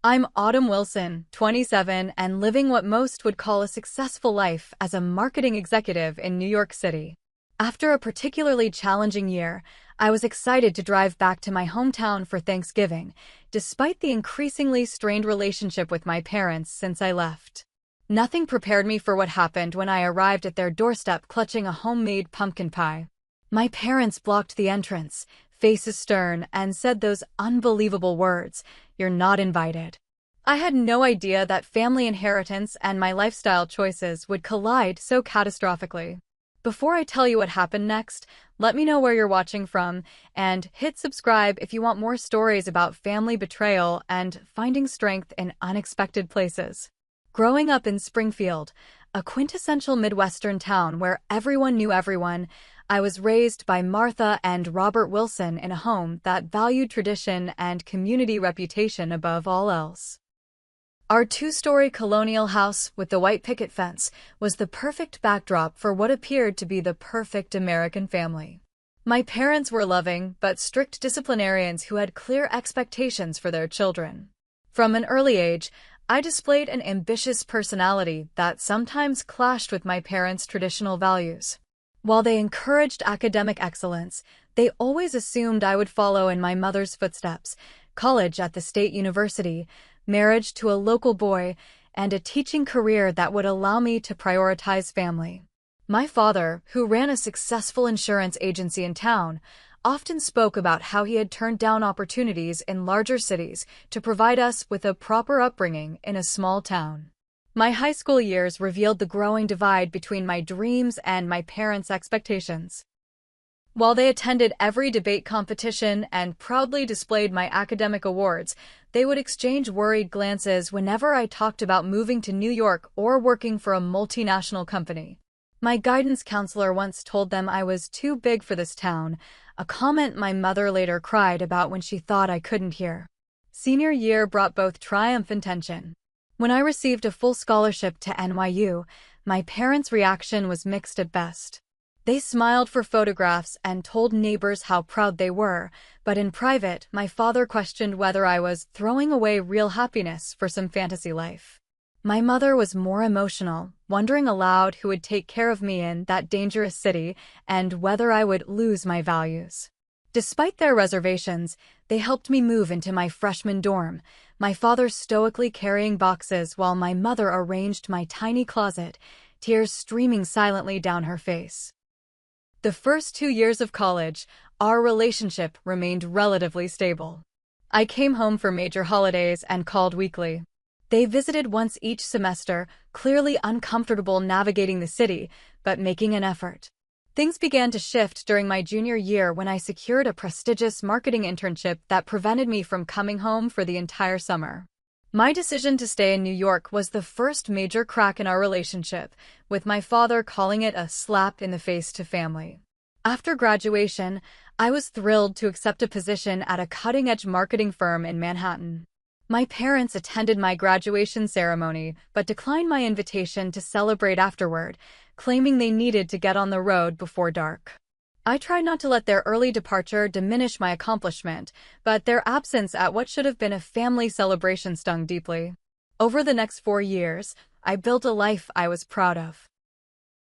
I'm Autumn Wilson, 27, and living what most would call a successful life as a marketing executive in New York City. After a particularly challenging year, I was excited to drive back to my hometown for Thanksgiving, despite the increasingly strained relationship with my parents since I left. Nothing prepared me for what happened when I arrived at their doorstep clutching a homemade pumpkin pie. My parents blocked the entrance, faces stern, and said those unbelievable words, "You're not invited." I had no idea that family inheritance and my lifestyle choices would collide so catastrophically. Before I tell you what happened next, let me know where you're watching from, and hit subscribe if you want more stories about family betrayal and finding strength in unexpected places. Growing up in Springfield, a quintessential Midwestern town where everyone knew everyone, I was raised by Martha and Robert Wilson in a home that valued tradition and community reputation above all else. Our two-story colonial house with the white picket fence was the perfect backdrop for what appeared to be the perfect American family. My parents were loving but strict disciplinarians who had clear expectations for their children. From an early age, I displayed an ambitious personality that sometimes clashed with my parents' traditional values. While they encouraged academic excellence, they always assumed I would follow in my mother's footsteps: college at the state university, marriage to a local boy, and a teaching career that would allow me to prioritize family. My father, who ran a successful insurance agency in town, often spoke about how he had turned down opportunities in larger cities to provide us with a proper upbringing in a small town. My high school years revealed the growing divide between my dreams and my parents' expectations. While they attended every debate competition and proudly displayed my academic awards, they would exchange worried glances whenever I talked about moving to New York or working for a multinational company. My guidance counselor once told them I was too big for this town, a comment my mother later cried about when she thought I couldn't hear. Senior year brought both triumph and tension. When I received a full scholarship to NYU, my parents' reaction was mixed at best. They smiled for photographs and told neighbors how proud they were, but in private, my father questioned whether I was throwing away real happiness for some fantasy life. My mother was more emotional, wondering aloud who would take care of me in that dangerous city and whether I would lose my values. Despite their reservations, they helped me move into my freshman dorm, my father stoically carrying boxes while my mother arranged my tiny closet, tears streaming silently down her face. The first 2 years of college, our relationship remained relatively stable. I came home for major holidays and called weekly. They visited once each semester, clearly uncomfortable navigating the city, but making an effort. Things began to shift during my junior year when I secured a prestigious marketing internship that prevented me from coming home for the entire summer. My decision to stay in New York was the first major crack in our relationship, with my father calling it a slap in the face to family. After graduation, I was thrilled to accept a position at a cutting-edge marketing firm in Manhattan. My parents attended my graduation ceremony but declined my invitation to celebrate afterward, claiming they needed to get on the road before dark. I tried not to let their early departure diminish my accomplishment, but their absence at what should have been a family celebration stung deeply. Over the next 4 years, I built a life I was proud of.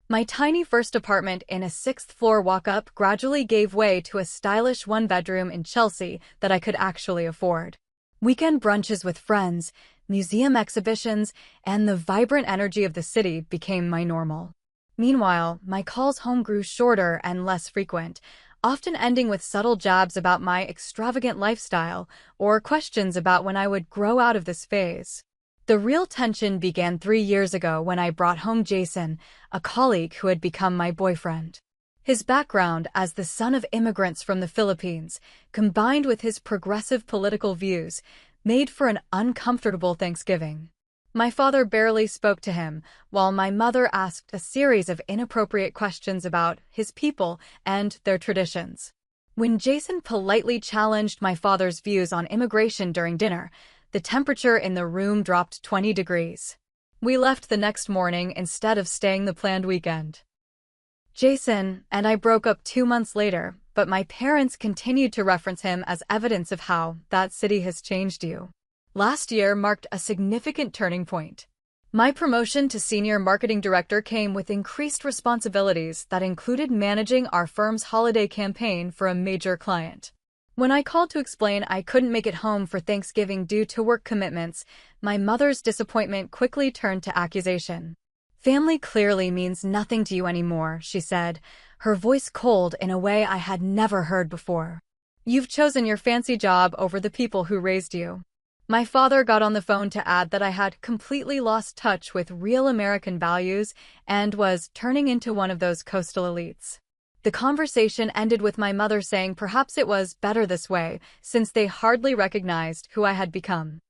My tiny first apartment in a 6th-floor walk-up gradually gave way to a stylish one-bedroom in Chelsea that I could actually afford. Weekend brunches with friends, museum exhibitions, and the vibrant energy of the city became my normal. Meanwhile, my calls home grew shorter and less frequent, often ending with subtle jabs about my extravagant lifestyle or questions about when I would grow out of this phase. The real tension began 3 years ago when I brought home Jason, a colleague who had become my boyfriend. His background as the son of immigrants from the Philippines, combined with his progressive political views, made for an uncomfortable Thanksgiving. My father barely spoke to him, while my mother asked a series of inappropriate questions about his people and their traditions. When Jason politely challenged my father's views on immigration during dinner, the temperature in the room dropped 20 degrees. We left the next morning instead of staying the planned weekend. Jason and I broke up 2 months later, but my parents continued to reference him as evidence of how that city has changed you. Last year marked a significant turning point. My promotion to senior marketing director came with increased responsibilities that included managing our firm's holiday campaign for a major client. When I called to explain I couldn't make it home for Thanksgiving due to work commitments, my mother's disappointment quickly turned to accusation. "Family clearly means nothing to you anymore," she said, her voice cold in a way I had never heard before. "You've chosen your fancy job over the people who raised you." My father got on the phone to add that I had completely lost touch with real American values and was turning into one of those coastal elites. The conversation ended with my mother saying perhaps it was better this way, since they hardly recognized who I had become.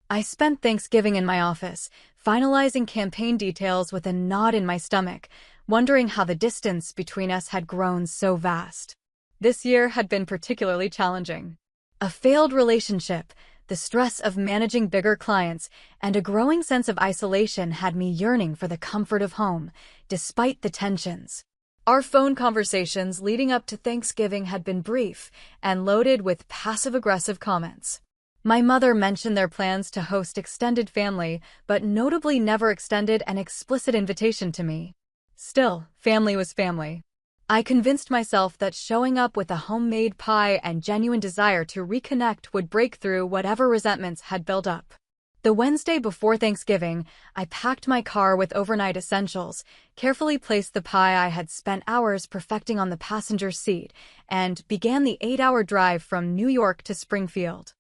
I spent Thanksgiving in my office, finalizing campaign details with a knot in my stomach, wondering how the distance between us had grown so vast. This year had been particularly challenging. A failed relationship, the stress of managing bigger clients, and a growing sense of isolation had me yearning for the comfort of home, despite the tensions. Our phone conversations leading up to Thanksgiving had been brief and loaded with passive-aggressive comments. My mother mentioned their plans to host extended family, but notably never extended an explicit invitation to me. Still, family was family. I convinced myself that showing up with a homemade pie and genuine desire to reconnect would break through whatever resentments had built up. The Wednesday before Thanksgiving, I packed my car with overnight essentials, carefully placed the pie I had spent hours perfecting on the passenger seat, and began the 8-hour drive from New York to Springfield.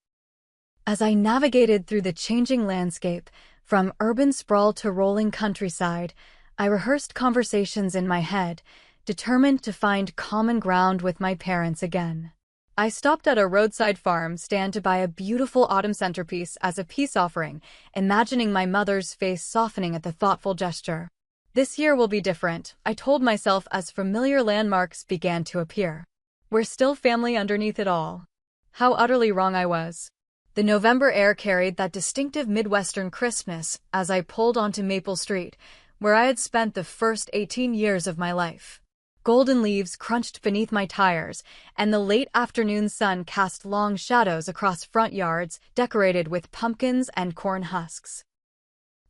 As I navigated through the changing landscape, from urban sprawl to rolling countryside, I rehearsed conversations in my head, determined to find common ground with my parents again. I stopped at a roadside farm stand to buy a beautiful autumn centerpiece as a peace offering, imagining my mother's face softening at the thoughtful gesture. This year will be different, I told myself as familiar landmarks began to appear. We're still family underneath it all. How utterly wrong I was. The November air carried that distinctive Midwestern crispness as I pulled onto Maple Street, where I had spent the first 18 years of my life. Golden leaves crunched beneath my tires, and the late afternoon sun cast long shadows across front yards decorated with pumpkins and corn husks.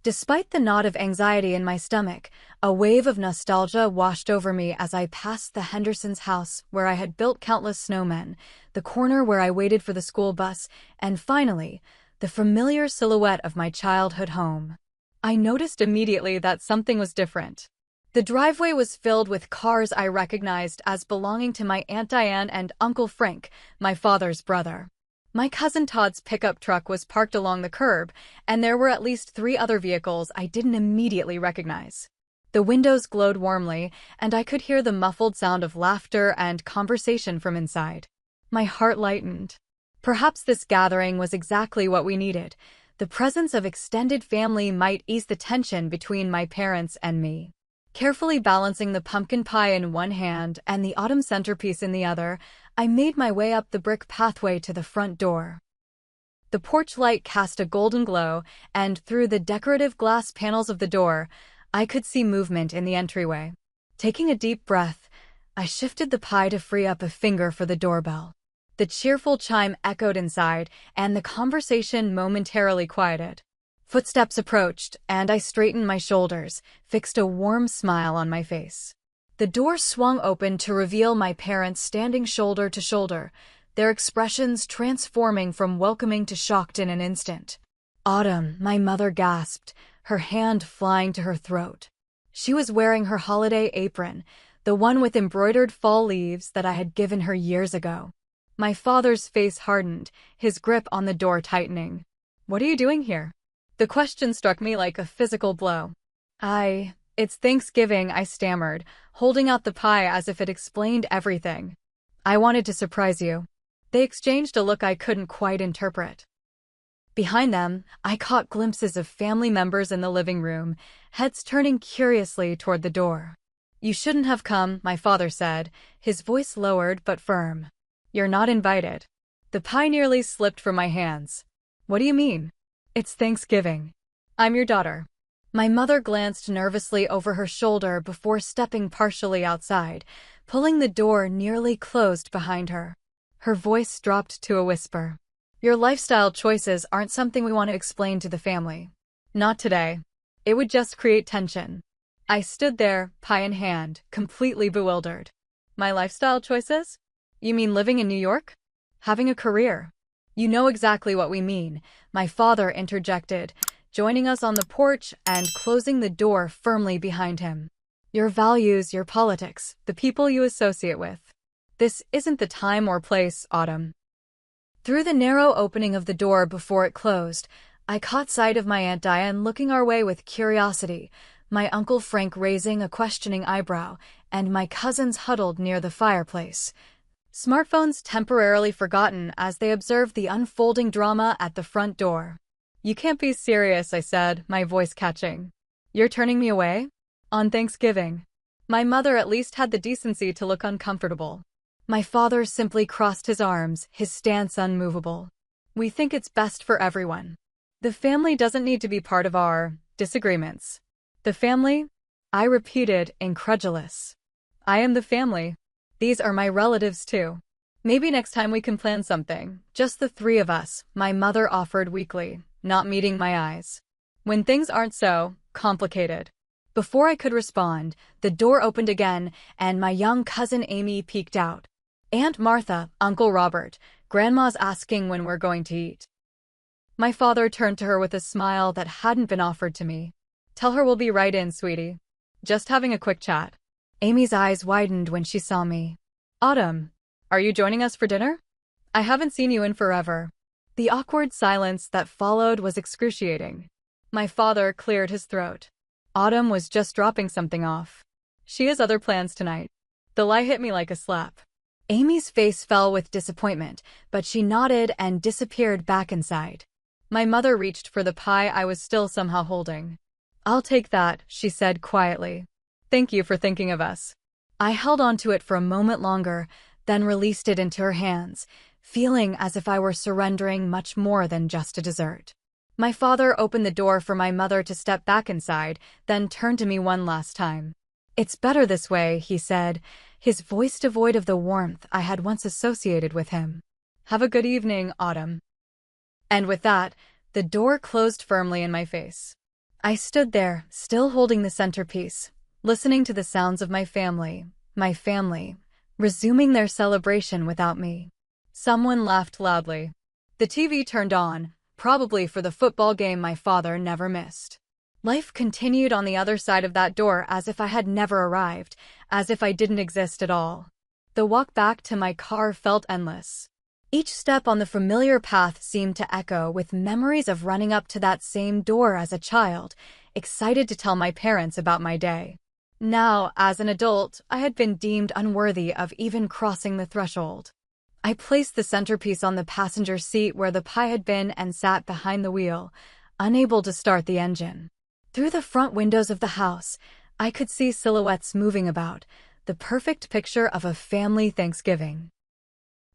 Despite the knot of anxiety in my stomach, a wave of nostalgia washed over me as I passed the Hendersons' house where I had built countless snowmen, the corner where I waited for the school bus, and finally, the familiar silhouette of my childhood home. I noticed immediately that something was different. The driveway was filled with cars I recognized as belonging to my Aunt Diane and Uncle Frank, my father's brother. My cousin Todd's pickup truck was parked along the curb, and there were at least 3 other vehicles I didn't immediately recognize. The windows glowed warmly, and I could hear the muffled sound of laughter and conversation from inside. My heart lightened. Perhaps this gathering was exactly what we needed. The presence of extended family might ease the tension between my parents and me. Carefully balancing the pumpkin pie in one hand and the autumn centerpiece in the other, I made my way up the brick pathway to the front door. The porch light cast a golden glow, and through the decorative glass panels of the door, I could see movement in the entryway. Taking a deep breath, I shifted the pie to free up a finger for the doorbell. The cheerful chime echoed inside, and the conversation momentarily quieted. Footsteps approached, and I straightened my shoulders, fixed a warm smile on my face. The door swung open to reveal my parents standing shoulder to shoulder, their expressions transforming from welcoming to shocked in an instant. "Autumn," my mother gasped, her hand flying to her throat. She was wearing her holiday apron, the one with embroidered fall leaves that I had given her years ago. My father's face hardened, his grip on the door tightening. "What are you doing here?" The question struck me like a physical blow. It's Thanksgiving," I stammered, holding out the pie as if it explained everything. "I wanted to surprise you." They exchanged a look I couldn't quite interpret. Behind them, I caught glimpses of family members in the living room, heads turning curiously toward the door. "You shouldn't have come," my father said, his voice lowered but firm. "You're not invited." The pie nearly slipped from my hands. "What do you mean?" "It's Thanksgiving. I'm your daughter." My mother glanced nervously over her shoulder before stepping partially outside, pulling the door nearly closed behind her. Her voice dropped to a whisper. Your lifestyle choices aren't something we want to explain to the family. Not today. It would just create tension. I stood there, pie in hand, completely bewildered. My lifestyle choices? You mean living in New York? Having a career? You know exactly what we mean, my father interjected, joining us on the porch and closing the door firmly behind him. Your values, your politics, the people you associate with. This isn't the time or place, Autumn. Through the narrow opening of the door before it closed, I caught sight of my Aunt Diane looking our way with curiosity, my Uncle Frank raising a questioning eyebrow, and my cousins huddled near the fireplace. Smartphones temporarily forgotten as they observed the unfolding drama at the front door. You can't be serious, I said, my voice catching. You're turning me away? On Thanksgiving. My mother at least had the decency to look uncomfortable. My father simply crossed his arms, his stance unmovable. We think it's best for everyone. The family doesn't need to be part of our disagreements. The family? I repeated, incredulous. I am the family. These are my relatives too. Maybe next time we can plan something, just the three of us, my mother offered weakly, not meeting my eyes. When things aren't so complicated. Before I could respond, the door opened again, and my young cousin Amy peeked out. Aunt Martha, Uncle Robert, Grandma's asking when we're going to eat. My father turned to her with a smile that hadn't been offered to me. Tell her we'll be right in, sweetie. Just having a quick chat. Amy's eyes widened when she saw me. Autumn, are you joining us for dinner? I haven't seen you in forever. The awkward silence that followed was excruciating. My father cleared his throat. Autumn was just dropping something off. She has other plans tonight. The lie hit me like a slap. Amy's face fell with disappointment, but she nodded and disappeared back inside. My mother reached for the pie I was still somehow holding. I'll take that, she said quietly. Thank you for thinking of us. I held onto it for a moment longer, then released it into her hands, feeling as if I were surrendering much more than just a dessert. My father opened the door for my mother to step back inside, then turned to me one last time. It's better this way, he said, his voice devoid of the warmth I had once associated with him. Have a good evening, Autumn. And with that, the door closed firmly in my face. I stood there, still holding the centerpiece, listening to the sounds of my family, resuming their celebration without me. Someone laughed loudly. The TV turned on, probably for the football game my father never missed. Life continued on the other side of that door as if I had never arrived, as if I didn't exist at all. The walk back to my car felt endless. Each step on the familiar path seemed to echo with memories of running up to that same door as a child, excited to tell my parents about my day. Now, as an adult, I had been deemed unworthy of even crossing the threshold. I placed the centerpiece on the passenger seat where the pie had been and sat behind the wheel, unable to start the engine. Through the front windows of the house, I could see silhouettes moving about, the perfect picture of a family Thanksgiving.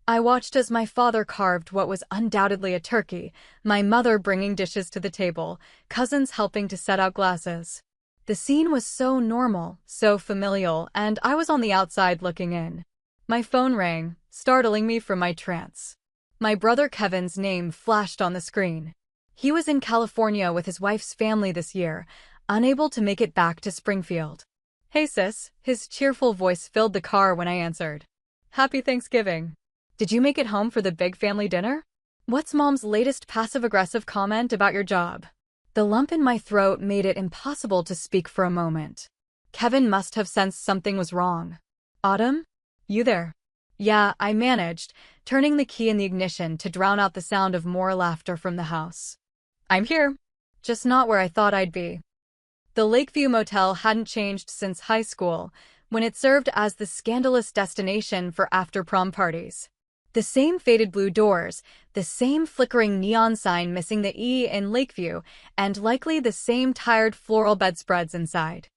I watched as my father carved what was undoubtedly a turkey, my mother bringing dishes to the table, cousins helping to set out glasses. The scene was so normal, so familial, and I was on the outside looking in. My phone rang, startling me from my trance. My brother Kevin's name flashed on the screen. He was in California with his wife's family this year, unable to make it back to Springfield. Hey sis, his cheerful voice filled the car when I answered. Happy Thanksgiving. Did you make it home for the big family dinner? What's Mom's latest passive-aggressive comment about your job? The lump in my throat made it impossible to speak for a moment. Kevin must have sensed something was wrong. Autumn? You there? Yeah, I managed, turning the key in the ignition to drown out the sound of more laughter from the house. I'm here. Just not where I thought I'd be. The Lakeview Motel hadn't changed since high school, when it served as the scandalous destination for after-prom parties. The same faded blue doors, the same flickering neon sign missing the E in Lakeview, and likely the same tired floral bedspreads inside.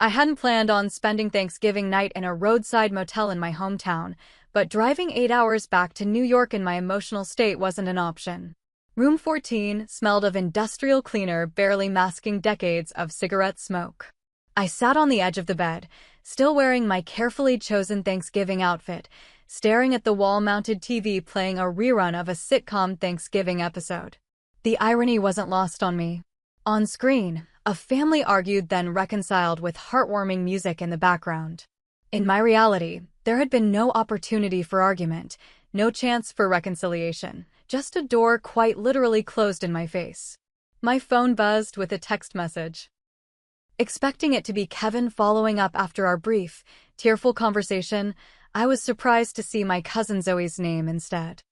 I hadn't planned on spending Thanksgiving night in a roadside motel in my hometown, but driving 8 hours back to New York in my emotional state wasn't an option. Room 14 smelled of industrial cleaner barely masking decades of cigarette smoke. I sat on the edge of the bed, still wearing my carefully chosen Thanksgiving outfit, staring at the wall-mounted TV playing a rerun of a sitcom Thanksgiving episode. The irony wasn't lost on me. On screen, a family argued then reconciled with heartwarming music in the background. In my reality, there had been no opportunity for argument, no chance for reconciliation, just a door quite literally closed in my face. My phone buzzed with a text message. Expecting it to be Kevin following up after our brief, tearful conversation, I was surprised to see my cousin Zoe's name instead.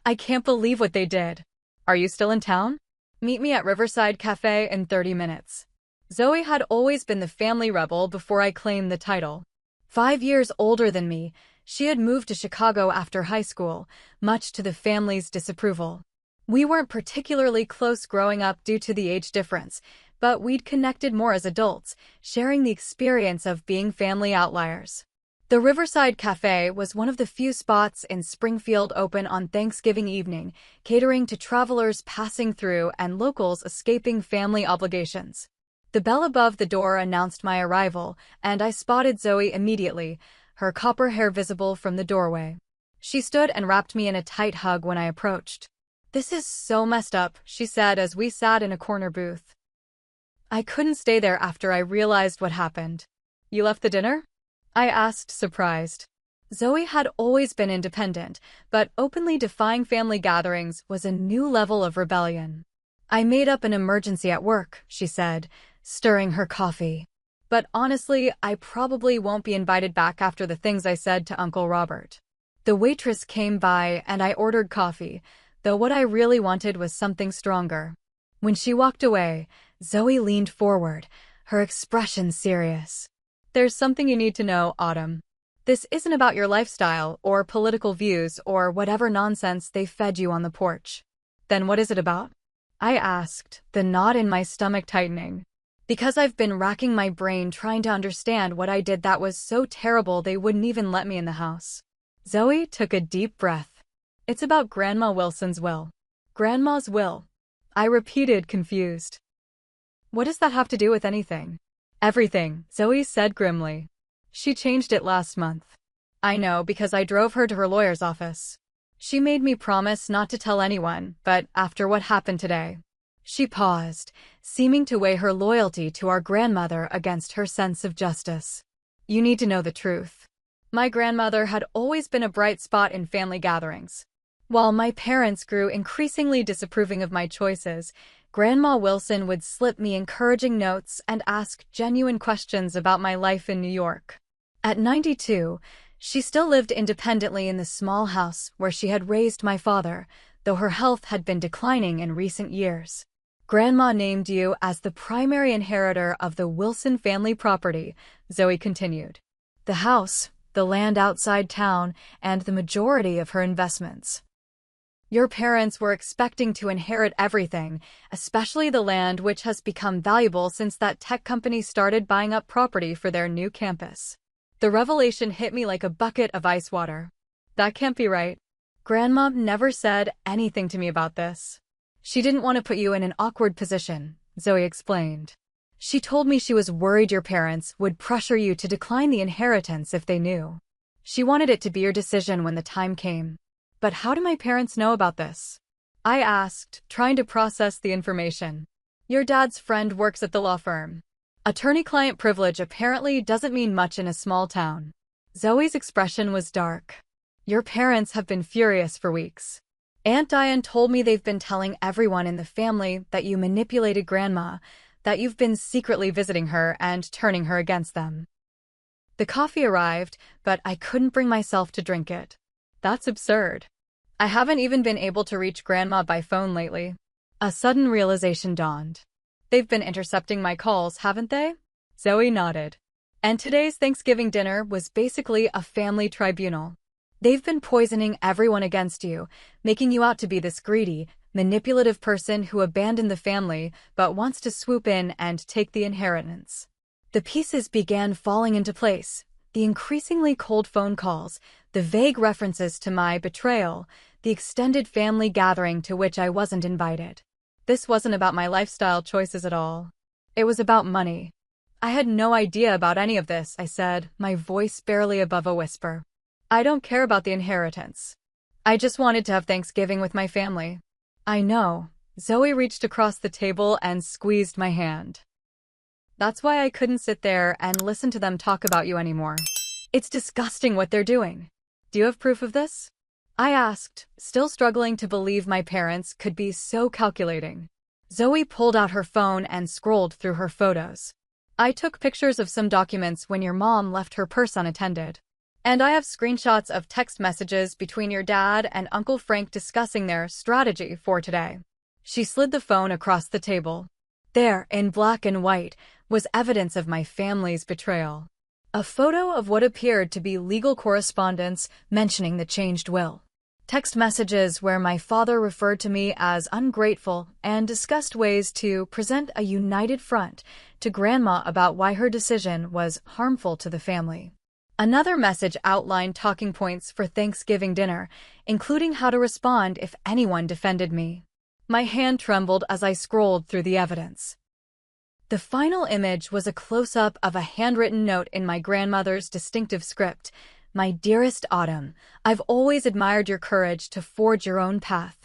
I can't believe what they did. Are you still in town? Meet me at Riverside Cafe in 30 minutes. Zoe had always been the family rebel before I claimed the title. 5 years older than me, she had moved to Chicago after high school, much to the family's disapproval. We weren't particularly close growing up due to the age difference, but we'd connected more as adults, sharing the experience of being family outliers. The Riverside Cafe was one of the few spots in Springfield open on Thanksgiving evening, catering to travelers passing through and locals escaping family obligations. The bell above the door announced my arrival, and I spotted Zoe immediately, her copper hair visible from the doorway. She stood and wrapped me in a tight hug when I approached. "This is so messed up," she said as we sat in a corner booth. I couldn't stay there after I realized what happened. "You left the dinner?" I asked, surprised. Zoe had always been independent, but openly defying family gatherings was a new level of rebellion. "I made up an emergency at work," she said, stirring her coffee. "But honestly, I probably won't be invited back after the things I said to Uncle Robert." The waitress came by and I ordered coffee, though what I really wanted was something stronger. When she walked away, Zoe leaned forward, her expression serious. "There's something you need to know, Autumn. This isn't about your lifestyle or political views or whatever nonsense they fed you on the porch." "Then what is it about?" I asked, the knot in my stomach tightening. "Because I've been racking my brain trying to understand what I did that was so terrible they wouldn't even let me in the house." Zoe took a deep breath. "It's about Grandma Wilson's will." "Grandma's will?" I repeated, confused. "What does that have to do with anything?" "Everything," Zoe said grimly. "She changed it last month." "I know, because I drove her to her lawyer's office. She made me promise not to tell anyone, but after what happened today..." She paused, seeming to weigh her loyalty to our grandmother against her sense of justice. "You need to know the truth. My grandmother had always been a bright spot in family gatherings. While my parents grew increasingly disapproving of my choices, Grandma Wilson would slip me encouraging notes and ask genuine questions about my life in New York. At 92, she still lived independently in the small house where she had raised my father, though her health had been declining in recent years. "Grandma named you as the primary inheritor of the Wilson family property," Zoe continued. "The house, the land outside town, and the majority of her investments. Your parents were expecting to inherit everything, especially the land, which has become valuable since that tech company started buying up property for their new campus." The revelation hit me like a bucket of ice water. "That can't be right. Grandma never said anything to me about this." "She didn't want to put you in an awkward position," Zoe explained. "She told me she was worried your parents would pressure you to decline the inheritance if they knew. She wanted it to be your decision when the time came." "But how do my parents know about this?" I asked, trying to process the information. "Your dad's friend works at the law firm. Attorney-client privilege apparently doesn't mean much in a small town." Zoe's expression was dark. "Your parents have been furious for weeks. Aunt Diane told me they've been telling everyone in the family that you manipulated Grandma, that you've been secretly visiting her and turning her against them." The coffee arrived, but I couldn't bring myself to drink it. "That's absurd. I haven't even been able to reach Grandma by phone lately." A sudden realization dawned. "They've been intercepting my calls, haven't they?" Zoe nodded. "And today's Thanksgiving dinner was basically a family tribunal. They've been poisoning everyone against you, making you out to be this greedy, manipulative person who abandoned the family but wants to swoop in and take the inheritance." The pieces began falling into place. The increasingly cold phone calls, the vague references to my betrayal, the extended family gathering to which I wasn't invited. This wasn't about my lifestyle choices at all. It was about money. "I had no idea about any of this," I said, my voice barely above a whisper. I don't care about the inheritance. I just wanted to have Thanksgiving with my family. I know. Zoe reached across the table and squeezed my hand. That's why I couldn't sit there and listen to them talk about you anymore. It's disgusting what they're doing. Do you have proof of this? I asked, still struggling to believe my parents could be so calculating. Zoe pulled out her phone and scrolled through her photos. I took pictures of some documents when your mom left her purse unattended. And I have screenshots of text messages between your dad and Uncle Frank discussing their strategy for today. She slid the phone across the table. There, in black and white, was evidence of my family's betrayal. A photo of what appeared to be legal correspondence mentioning the changed will. Text messages where my father referred to me as ungrateful and discussed ways to present a united front to Grandma about why her decision was harmful to the family. Another message outlined talking points for Thanksgiving dinner, including how to respond if anyone defended me. My hand trembled as I scrolled through the evidence. The final image was a close-up of a handwritten note in my grandmother's distinctive script. My dearest Autumn, I've always admired your courage to forge your own path.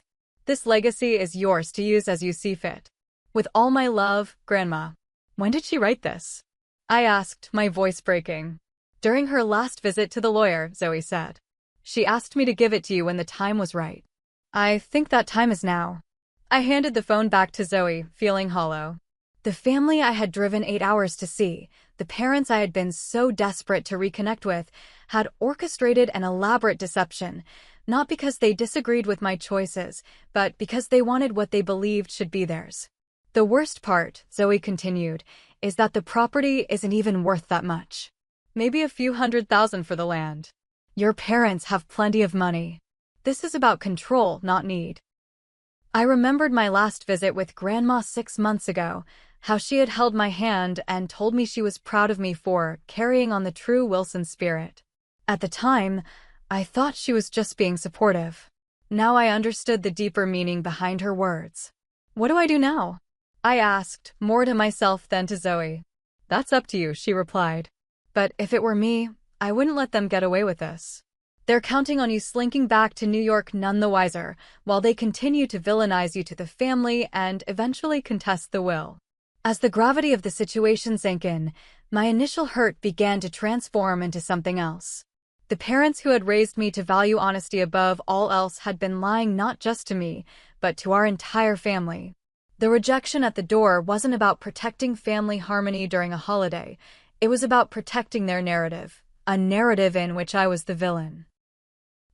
This legacy is yours to use as you see fit. With all my love, Grandma. When did she write this? I asked, my voice breaking. During her last visit to the lawyer, Zoe said. She asked me to give it to you when the time was right. I think that time is now. I handed the phone back to Zoe, feeling hollow. The family I had driven 8 hours to see, the parents I had been so desperate to reconnect with, had orchestrated an elaborate deception, not because they disagreed with my choices, but because they wanted what they believed should be theirs. The worst part, Zoe continued, is that the property isn't even worth that much. Maybe a few $100,000 for the land. Your parents have plenty of money. This is about control, not need. I remembered my last visit with Grandma 6 months ago, how she had held my hand and told me she was proud of me for carrying on the true Wilson spirit. At the time, I thought she was just being supportive. Now I understood the deeper meaning behind her words. What do I do now? I asked, more to myself than to Zoe. That's up to you, she replied. But if it were me, I wouldn't let them get away with this. They're counting on you slinking back to New York none the wiser, while they continue to villainize you to the family and eventually contest the will. As the gravity of the situation sank in, my initial hurt began to transform into something else. The parents who had raised me to value honesty above all else had been lying not just to me, but to our entire family. The rejection at the door wasn't about protecting family harmony during a holiday. It was about protecting their narrative, a narrative in which I was the villain.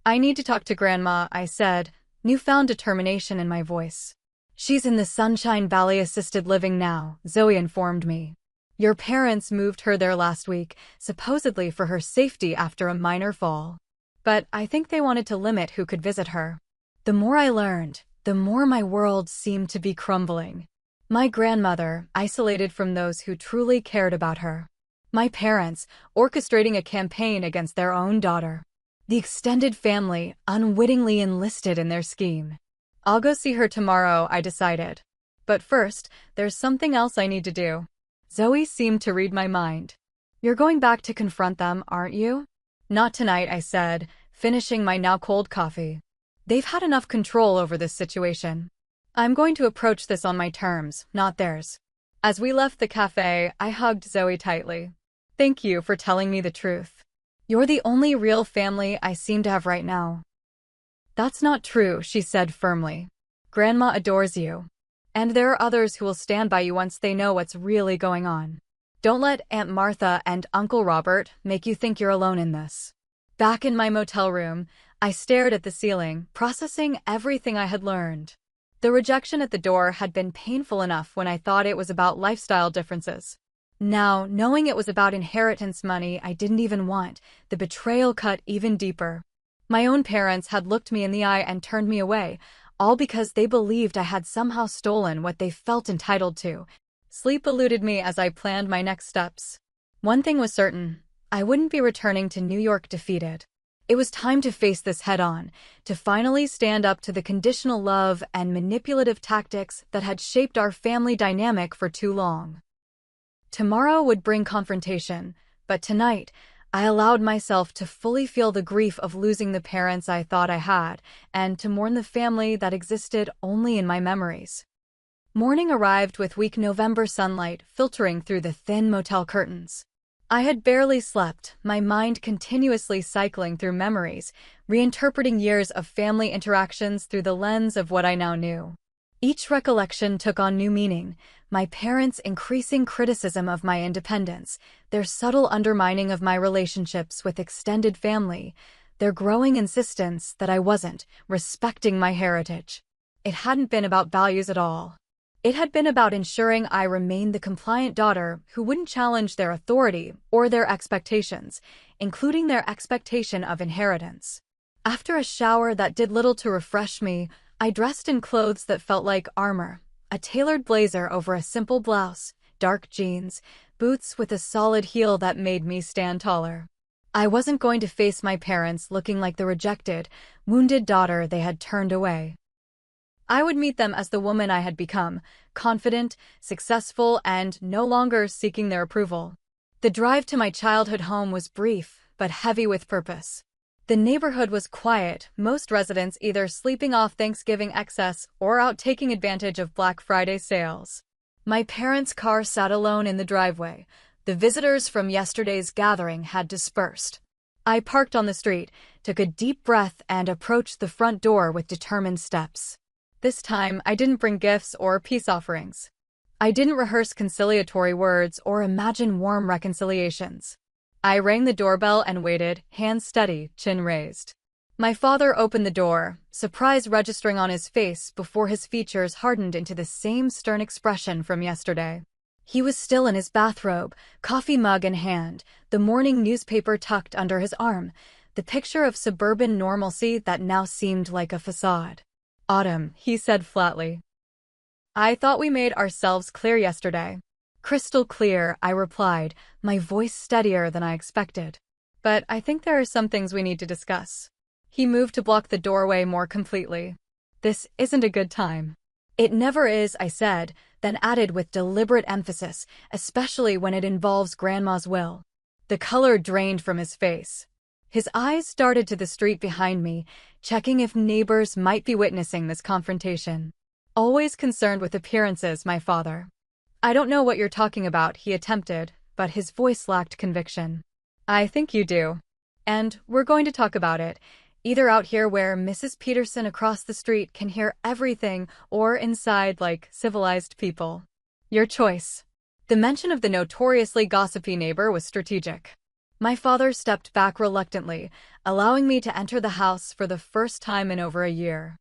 I need to talk to Grandma, I said, newfound determination in my voice. She's in the Sunshine Valley Assisted Living now, Zoe informed me. Your parents moved her there last week, supposedly for her safety after a minor fall. But I think they wanted to limit who could visit her. The more I learned, the more my world seemed to be crumbling. My grandmother, isolated from those who truly cared about her. My parents, orchestrating a campaign against their own daughter. The extended family, unwittingly enlisted in their scheme. I'll go see her tomorrow, I decided. But first, there's something else I need to do. Zoe seemed to read my mind. You're going back to confront them, aren't you? Not tonight, I said, finishing my now cold coffee. They've had enough control over this situation. I'm going to approach this on my terms, not theirs. As we left the cafe, I hugged Zoe tightly. Thank you for telling me the truth. You're the only real family I seem to have right now. That's not true, she said firmly. Grandma adores you. And there are others who will stand by you once they know what's really going on. Don't let Aunt Martha and Uncle Robert make you think you're alone in this. Back in my motel room, I stared at the ceiling, processing everything I had learned. The rejection at the door had been painful enough when I thought it was about lifestyle differences. Now, knowing it was about inheritance money I didn't even want, the betrayal cut even deeper. My own parents had looked me in the eye and turned me away, all because they believed I had somehow stolen what they felt entitled to. Sleep eluded me as I planned my next steps. One thing was certain, I wouldn't be returning to New York defeated. It was time to face this head-on, to finally stand up to the conditional love and manipulative tactics that had shaped our family dynamic for too long. Tomorrow would bring confrontation, but tonight, I allowed myself to fully feel the grief of losing the parents I thought I had, and to mourn the family that existed only in my memories. Morning arrived with weak November sunlight filtering through the thin motel curtains. I had barely slept, my mind continuously cycling through memories, reinterpreting years of family interactions through the lens of what I now knew. Each recollection took on new meaning, my parents' increasing criticism of my independence, their subtle undermining of my relationships with extended family, their growing insistence that I wasn't respecting my heritage. It hadn't been about values at all. It had been about ensuring I remained the compliant daughter who wouldn't challenge their authority or their expectations, including their expectation of inheritance. After a shower that did little to refresh me, I dressed in clothes that felt like armor, a tailored blazer over a simple blouse, dark jeans, boots with a solid heel that made me stand taller. I wasn't going to face my parents looking like the rejected, wounded daughter they had turned away. I would meet them as the woman I had become, confident, successful, and no longer seeking their approval. The drive to my childhood home was brief, but heavy with purpose. The neighborhood was quiet, most residents either sleeping off Thanksgiving excess or out taking advantage of Black Friday sales. My parents' car sat alone in the driveway. The visitors from yesterday's gathering had dispersed. I parked on the street, took a deep breath, and approached the front door with determined steps. This time, I didn't bring gifts or peace offerings. I didn't rehearse conciliatory words or imagine warm reconciliations. I rang the doorbell and waited, hands steady, chin raised. My father opened the door, surprise registering on his face before his features hardened into the same stern expression from yesterday. He was still in his bathrobe, coffee mug in hand, the morning newspaper tucked under his arm, the picture of suburban normalcy that now seemed like a facade. "Autumn," he said flatly. "I thought we made ourselves clear yesterday." "Crystal clear," I replied, my voice steadier than I expected. "But I think there are some things we need to discuss." He moved to block the doorway more completely. "This isn't a good time." "It never is," I said, then added with deliberate emphasis, especially when it involves Grandma's will. The color drained from his face. His eyes darted to the street behind me, checking if neighbors might be witnessing this confrontation. Always concerned with appearances, my father. "I don't know what you're talking about," he attempted, but his voice lacked conviction. "I think you do. And we're going to talk about it, either out here where Mrs. Peterson across the street can hear everything or inside like civilized people. Your choice." The mention of the notoriously gossipy neighbor was strategic. My father stepped back reluctantly, allowing me to enter the house for the first time in over a year.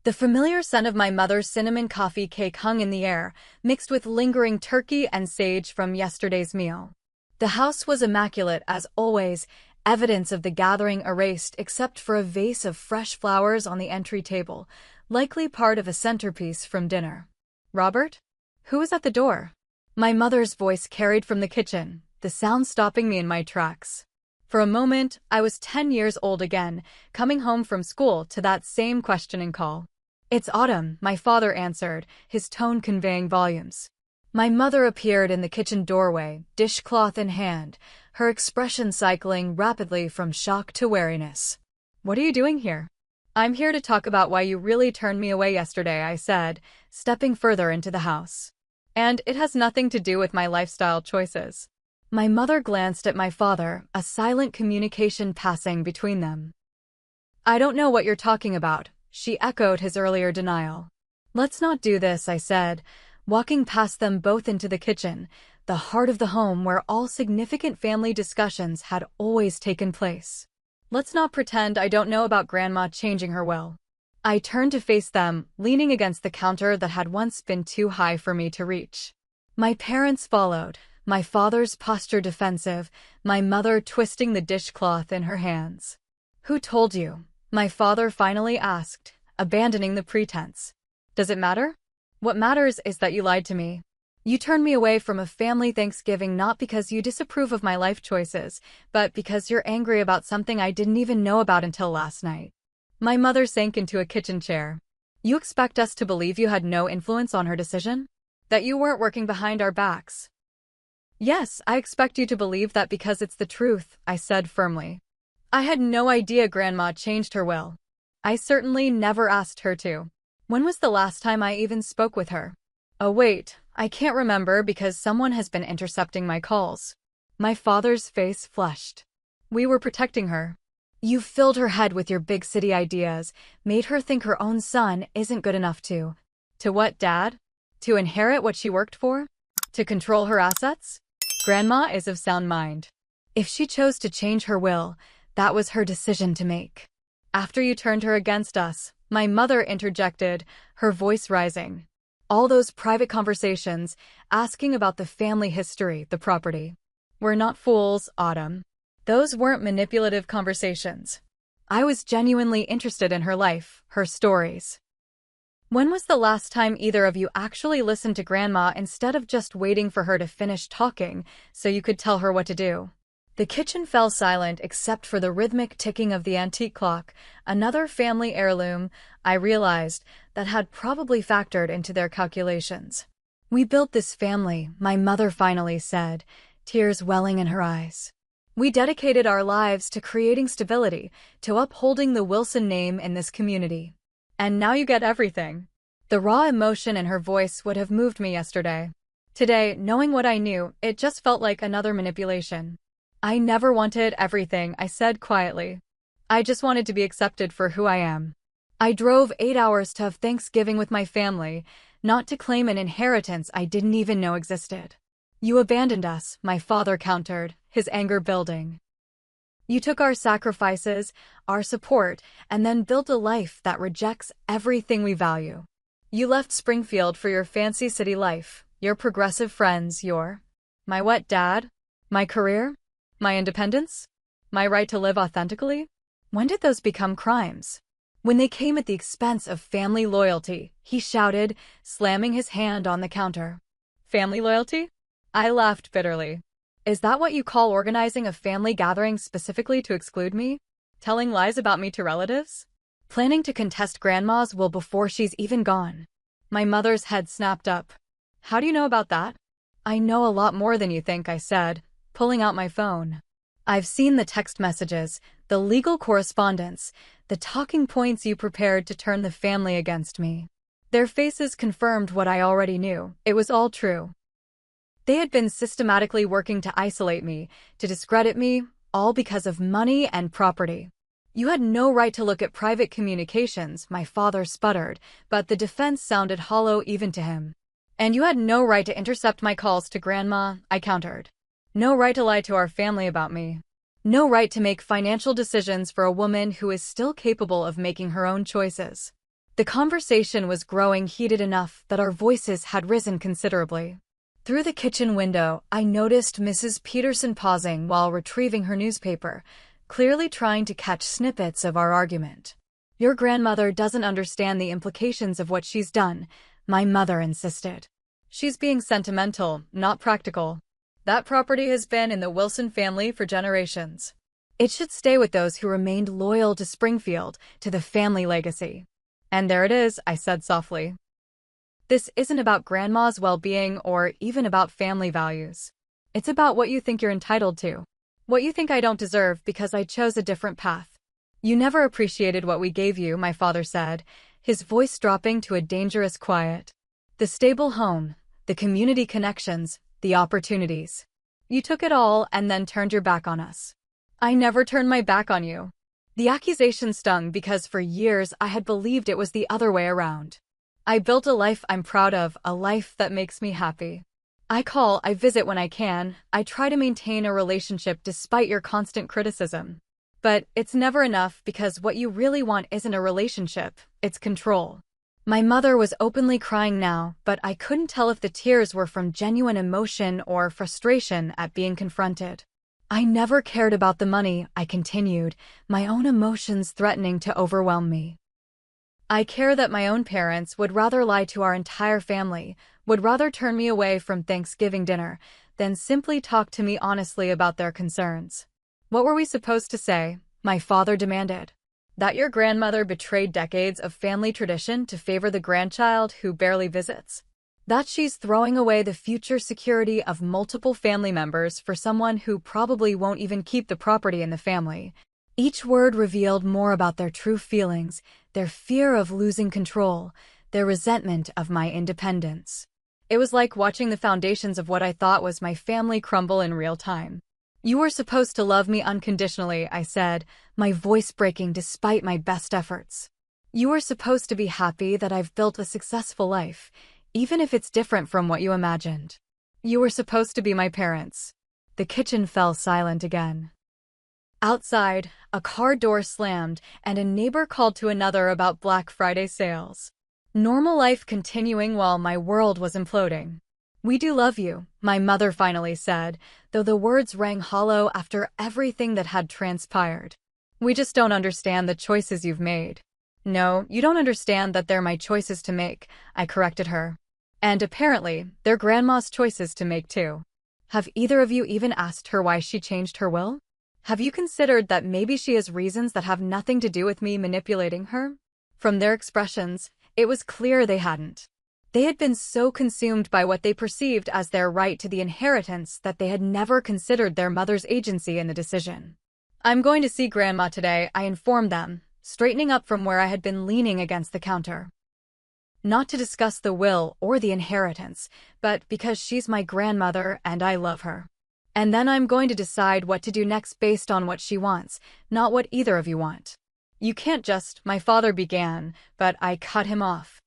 The familiar scent of my mother's cinnamon coffee cake hung in the air, mixed with lingering turkey and sage from yesterday's meal. The house was immaculate as always, evidence of the gathering erased except for a vase of fresh flowers on the entry table, likely part of a centerpiece from dinner. "Robert? Who is at the door?" My mother's voice carried from the kitchen, the sound stopping me in my tracks. For a moment, I was 10 years old again, coming home from school to that same questioning call. "It's Autumn," my father answered, his tone conveying volumes. My mother appeared in the kitchen doorway, dishcloth in hand, her expression cycling rapidly from shock to wariness. "What are you doing here?" "I'm here to talk about why you really turned me away yesterday," I said, stepping further into the house. "And it has nothing to do with my lifestyle choices." My mother glanced at my father, a silent communication passing between them. "I don't know what you're talking about," she echoed his earlier denial. "Let's not do this," I said, walking past them both into the kitchen, the heart of the home where all significant family discussions had always taken place. "Let's not pretend I don't know about Grandma changing her will." I turned to face them, leaning against the counter that had once been too high for me to reach. My parents followed, my father's posture defensive, my mother twisting the dishcloth in her hands. "Who told you?" my father finally asked, abandoning the pretense. "Does it matter? What matters is that you lied to me. You turned me away from a family Thanksgiving not because you disapprove of my life choices, but because you're angry about something I didn't even know about until last night." My mother sank into a kitchen chair. "You expect us to believe you had no influence on her decision? That you weren't working behind our backs? Yes, I expect you to believe that because it's the truth, I said firmly. I had no idea Grandma changed her will. I certainly never asked her to. When was the last time I even spoke with her? Oh wait, I can't remember because someone has been intercepting my calls. My father's face flushed. We were protecting her. You filled her head with your big city ideas, made her think her own son isn't good enough to. To what, Dad? To inherit what she worked for? To control her assets? Grandma is of sound mind. If she chose to change her will, that was her decision to make. After you turned her against us, my mother interjected, her voice rising. All those private conversations, asking about the family history, the property. We're not fools, Autumn. Those weren't manipulative conversations. I was genuinely interested in her life, her stories. When was the last time either of you actually listened to Grandma instead of just waiting for her to finish talking so you could tell her what to do? The kitchen fell silent except for the rhythmic ticking of the antique clock, another family heirloom, I realized, that had probably factored into their calculations. We built this family, my mother finally said, tears welling in her eyes. We dedicated our lives to creating stability, to upholding the Wilson name in this community. And now you get everything. The raw emotion in her voice would have moved me yesterday. Today, knowing what I knew, it just felt like another manipulation. I never wanted everything, I said quietly. I just wanted to be accepted for who I am. I drove 8 hours to have Thanksgiving with my family, not to claim an inheritance I didn't even know existed. You abandoned us, my father countered, his anger building. You took our sacrifices, our support, and then built a life that rejects everything we value. You left Springfield for your fancy city life, your progressive friends, my what, Dad? My career? My independence? My right to live authentically? When did those become crimes? When they came at the expense of family loyalty, he shouted, slamming his hand on the counter. Family loyalty? I laughed bitterly. Is that what you call organizing a family gathering specifically to exclude me? Telling lies about me to relatives? Planning to contest Grandma's will before she's even gone? My mother's head snapped up. How do you know about that? I know a lot more than you think, I said, pulling out my phone. I've seen the text messages, the legal correspondence, the talking points you prepared to turn the family against me. Their faces confirmed what I already knew. It was all true. They had been systematically working to isolate me, to discredit me, all because of money and property. You had no right to look at private communications, my father sputtered, but the defense sounded hollow even to him. And you had no right to intercept my calls to Grandma, I countered. No right to lie to our family about me. No right to make financial decisions for a woman who is still capable of making her own choices. The conversation was growing heated enough that our voices had risen considerably. Through the kitchen window, I noticed Mrs. Peterson pausing while retrieving her newspaper, clearly trying to catch snippets of our argument. Your grandmother doesn't understand the implications of what she's done, my mother insisted. She's being sentimental, not practical. That property has been in the Wilson family for generations. It should stay with those who remained loyal to Springfield, to the family legacy. And there it is, I said softly. This isn't about Grandma's well-being or even about family values. It's about what you think you're entitled to. What you think I don't deserve because I chose a different path. You never appreciated what we gave you, my father said, his voice dropping to a dangerous quiet. The stable home, the community connections, the opportunities. You took it all and then turned your back on us. I never turned my back on you. The accusation stung because for years I had believed it was the other way around. I built a life I'm proud of, a life that makes me happy. I visit when I can, I try to maintain a relationship despite your constant criticism. But it's never enough because what you really want isn't a relationship, it's control. My mother was openly crying now, but I couldn't tell if the tears were from genuine emotion or frustration at being confronted. I never cared about the money, I continued, my own emotions threatening to overwhelm me. I care that my own parents would rather lie to our entire family, would rather turn me away from Thanksgiving dinner, than simply talk to me honestly about their concerns. What were we supposed to say? My father demanded. That your grandmother betrayed decades of family tradition to favor the grandchild who barely visits? That she's throwing away the future security of multiple family members for someone who probably won't even keep the property in the family. Each word revealed more about their true feelings, their fear of losing control, their resentment of my independence. It was like watching the foundations of what I thought was my family crumble in real time. "You were supposed to love me unconditionally," I said, my voice breaking despite my best efforts. "You were supposed to be happy that I've built a successful life, even if it's different from what you imagined. You were supposed to be my parents." The kitchen fell silent again. Outside, a car door slammed, and a neighbor called to another about Black Friday sales. Normal life continuing while my world was imploding. "We do love you," my mother finally said, though the words rang hollow after everything that had transpired. "We just don't understand the choices you've made." "No, you don't understand that they're my choices to make," I corrected her. "And apparently, they're Grandma's choices to make too." "Have either of you even asked her why she changed her will? Have you considered that maybe she has reasons that have nothing to do with me manipulating her?" From their expressions, it was clear they hadn't. They had been so consumed by what they perceived as their right to the inheritance that they had never considered their mother's agency in the decision. "I'm going to see Grandma today," I informed them, straightening up from where I had been leaning against the counter. "Not to discuss the will or the inheritance, but because she's my grandmother and I love her. And then I'm going to decide what to do next based on what she wants, not what either of you want." "You can't just," my father began, but I cut him off.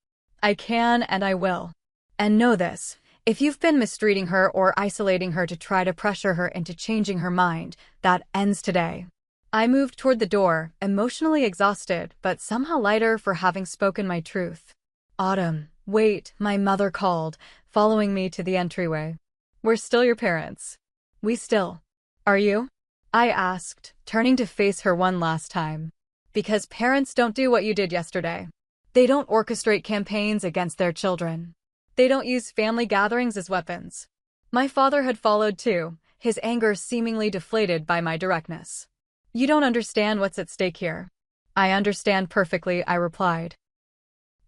"I can and I will. And know this, if you've been mistreating her or isolating her to try to pressure her into changing her mind, that ends today." I moved toward the door, emotionally exhausted, but somehow lighter for having spoken my truth. "Autumn, wait," my mother called, following me to the entryway. "We're still your parents." "We still. Are you?" I asked, turning to face her one last time. "Because parents don't do what you did yesterday. They don't orchestrate campaigns against their children. They don't use family gatherings as weapons." My father had followed too, his anger seemingly deflated by my directness. "You don't understand what's at stake here." "I understand perfectly," I replied.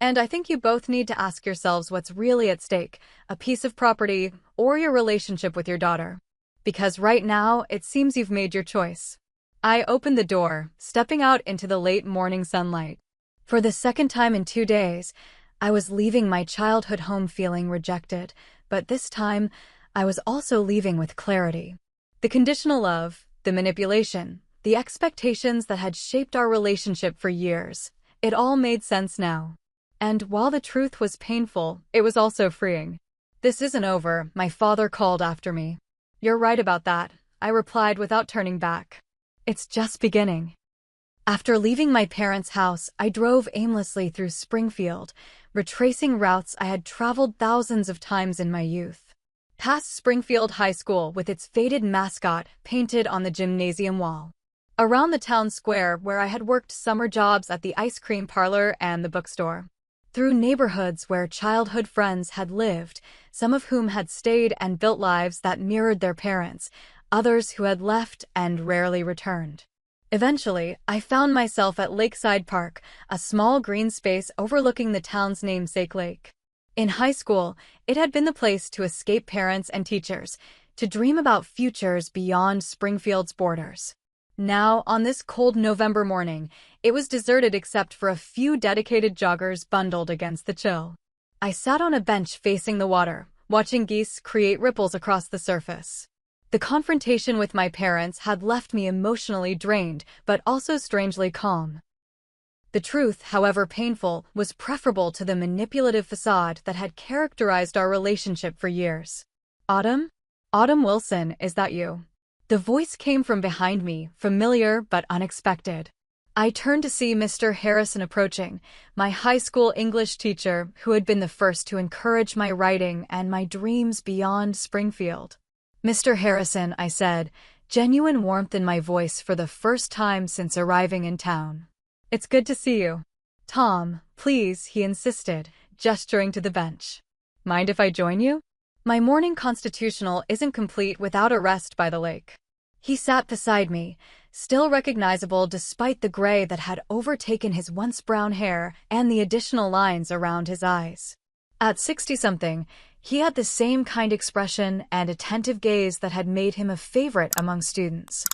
"And I think you both need to ask yourselves what's really at stake, a piece of property or your relationship with your daughter. Because right now, it seems you've made your choice." I opened the door, stepping out into the late morning sunlight. For the second time in 2 days, I was leaving my childhood home feeling rejected, but this time, I was also leaving with clarity. The conditional love, the manipulation, the expectations that had shaped our relationship for years, it all made sense now. And while the truth was painful, it was also freeing. "This isn't over," my father called after me. "You're right about that," I replied without turning back. "It's just beginning." After leaving my parents' house, I drove aimlessly through Springfield, retracing routes I had traveled thousands of times in my youth. Past Springfield High School with its faded mascot painted on the gymnasium wall. Around the town square where I had worked summer jobs at the ice cream parlor and the bookstore. Through neighborhoods where childhood friends had lived, some of whom had stayed and built lives that mirrored their parents, others who had left and rarely returned. Eventually, I found myself at Lakeside Park, a small green space overlooking the town's namesake lake. In high school, it had been the place to escape parents and teachers, to dream about futures beyond Springfield's borders. Now, on this cold November morning, it was deserted except for a few dedicated joggers bundled against the chill. I sat on a bench facing the water, watching geese create ripples across the surface. The confrontation with my parents had left me emotionally drained, but also strangely calm. The truth, however painful, was preferable to the manipulative facade that had characterized our relationship for years. "Autumn? Autumn Wilson, is that you?" The voice came from behind me, familiar but unexpected. I turned to see Mr. Harrison approaching, my high school English teacher who had been the first to encourage my writing and my dreams beyond Springfield. "Mr. Harrison," I said, genuine warmth in my voice for the first time since arriving in town. "It's good to see you." "Tom, please," he insisted, gesturing to the bench. "Mind if I join you? My morning constitutional isn't complete without a rest by the lake." He sat beside me, still recognizable despite the gray that had overtaken his once brown hair and the additional lines around his eyes. At 60-something, he had the same kind expression and attentive gaze that had made him a favorite among students.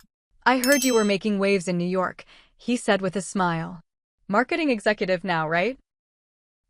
"I heard you were making waves in New York," he said with a smile. "Marketing executive now, right?"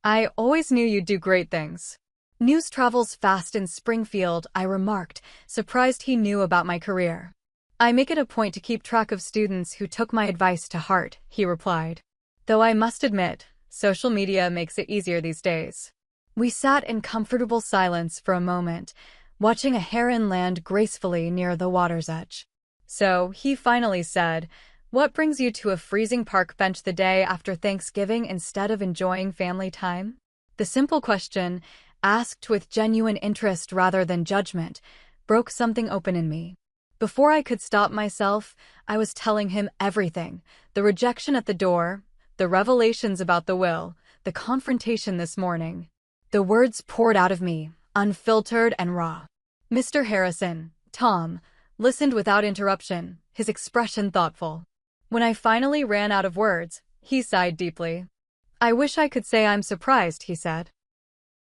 "I always knew you'd do great things." "News travels fast in Springfield," I remarked, surprised he knew about my career. "I make it a point to keep track of students who took my advice to heart," he replied. "Though I must admit, social media makes it easier these days." We sat in comfortable silence for a moment, watching a heron land gracefully near the water's edge. "So," he finally said, "what brings you to a freezing park bench the day after Thanksgiving instead of enjoying family time?" The simple question, asked with genuine interest rather than judgment, broke something open in me. Before I could stop myself, I was telling him everything: the rejection at the door, the revelations about the will, the confrontation this morning. The words poured out of me, unfiltered and raw. Mr. Harrison, Tom, listened without interruption, his expression thoughtful. When I finally ran out of words, he sighed deeply. "I wish I could say I'm surprised," he said.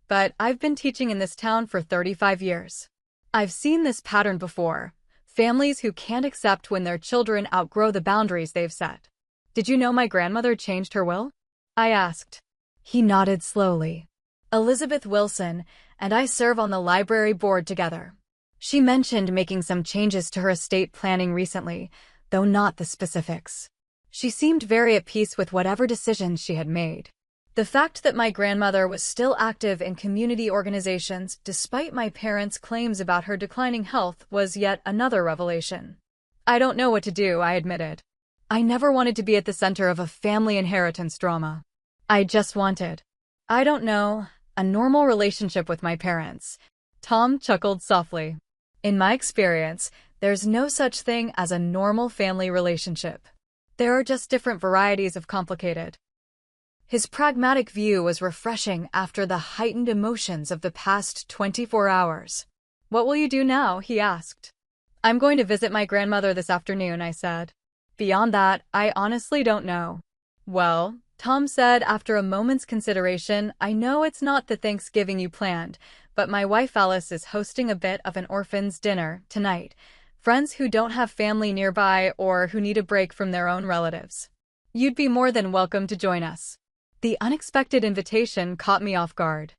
"But I've been teaching in this town for 35 years. I've seen this pattern before: families who can't accept when their children outgrow the boundaries they've set." "Did you know my grandmother changed her will?" I asked. He nodded slowly. "Elizabeth Wilson and I serve on the library board together. She mentioned making some changes to her estate planning recently, though not the specifics. She seemed very at peace with whatever decisions she had made." The fact that my grandmother was still active in community organizations despite my parents' claims about her declining health was yet another revelation. "I don't know what to do," I admitted. I never wanted to be at the center of a family inheritance drama. I just wanted, I don't know, a normal relationship with my parents. Tom chuckled softly. "In my experience, there's no such thing as a normal family relationship. There are just different varieties of complicated." His pragmatic view was refreshing after the heightened emotions of the past 24 hours. "What will you do now?" he asked. "I'm going to visit my grandmother this afternoon," I said. "Beyond that, I honestly don't know." "Well," Tom said after a moment's consideration, "I know it's not the Thanksgiving you planned, but my wife Alice is hosting a bit of an orphan's dinner tonight. Friends who don't have family nearby or who need a break from their own relatives. You'd be more than welcome to join us." The unexpected invitation caught me off guard.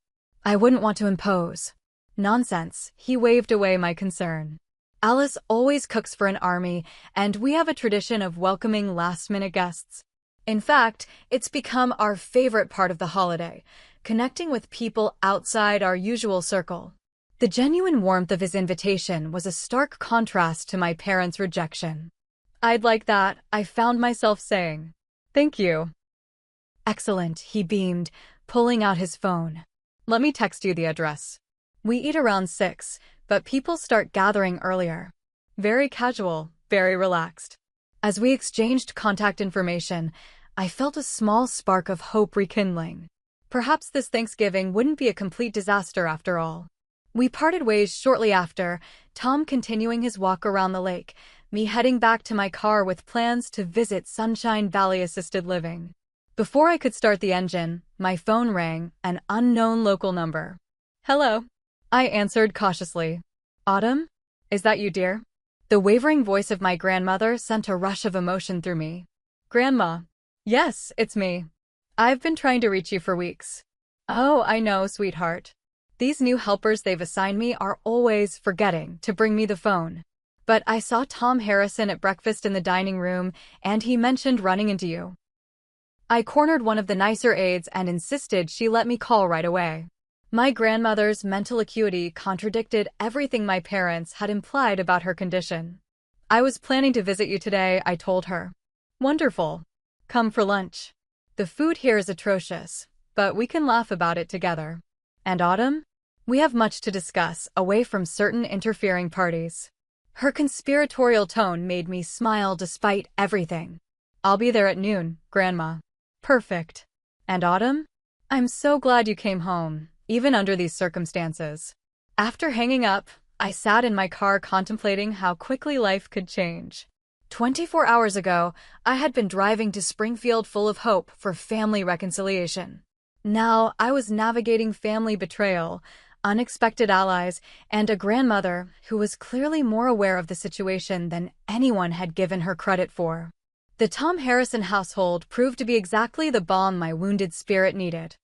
I wouldn't want to impose. "Nonsense," he waved away my concern. "Alice always cooks for an army, and we have a tradition of welcoming last-minute guests. In fact, it's become our favorite part of the holiday, connecting with people outside our usual circle." The genuine warmth of his invitation was a stark contrast to my parents' rejection. "I'd like that," I found myself saying. "Thank you." "Excellent," he beamed, pulling out his phone. "Let me text you the address." We eat around 6, but people start gathering earlier. Very casual, very relaxed. As we exchanged contact information, I felt a small spark of hope rekindling. Perhaps this Thanksgiving wouldn't be a complete disaster after all. We parted ways shortly after, Tom continuing his walk around the lake, me heading back to my car with plans to visit Sunshine Valley Assisted Living. Before I could start the engine, my phone rang, an unknown local number. "Hello," I answered cautiously. "Autumn? Is that you, dear?" The wavering voice of my grandmother sent a rush of emotion through me. "Grandma." "Yes, it's me. I've been trying to reach you for weeks." "Oh, I know, sweetheart. These new helpers they've assigned me are always forgetting to bring me the phone. But I saw Tom Harrison at breakfast in the dining room, and he mentioned running into you." I cornered one of the nicer aides and insisted she let me call right away. My grandmother's mental acuity contradicted everything my parents had implied about her condition. "I was planning to visit you today," I told her. "Wonderful. Come for lunch. The food here is atrocious, but we can laugh about it together. And Autumn? We have much to discuss, away from certain interfering parties." Her conspiratorial tone made me smile despite everything. "I'll be there at noon, Grandma." "Perfect. And Autumn? I'm so glad you came home, even under these circumstances." After hanging up, I sat in my car contemplating how quickly life could change. 24 hours ago, I had been driving to Springfield full of hope for family reconciliation. Now I was navigating family betrayal, unexpected allies, and a grandmother who was clearly more aware of the situation than anyone had given her credit for. The Tom Harrison household proved to be exactly the balm my wounded spirit needed.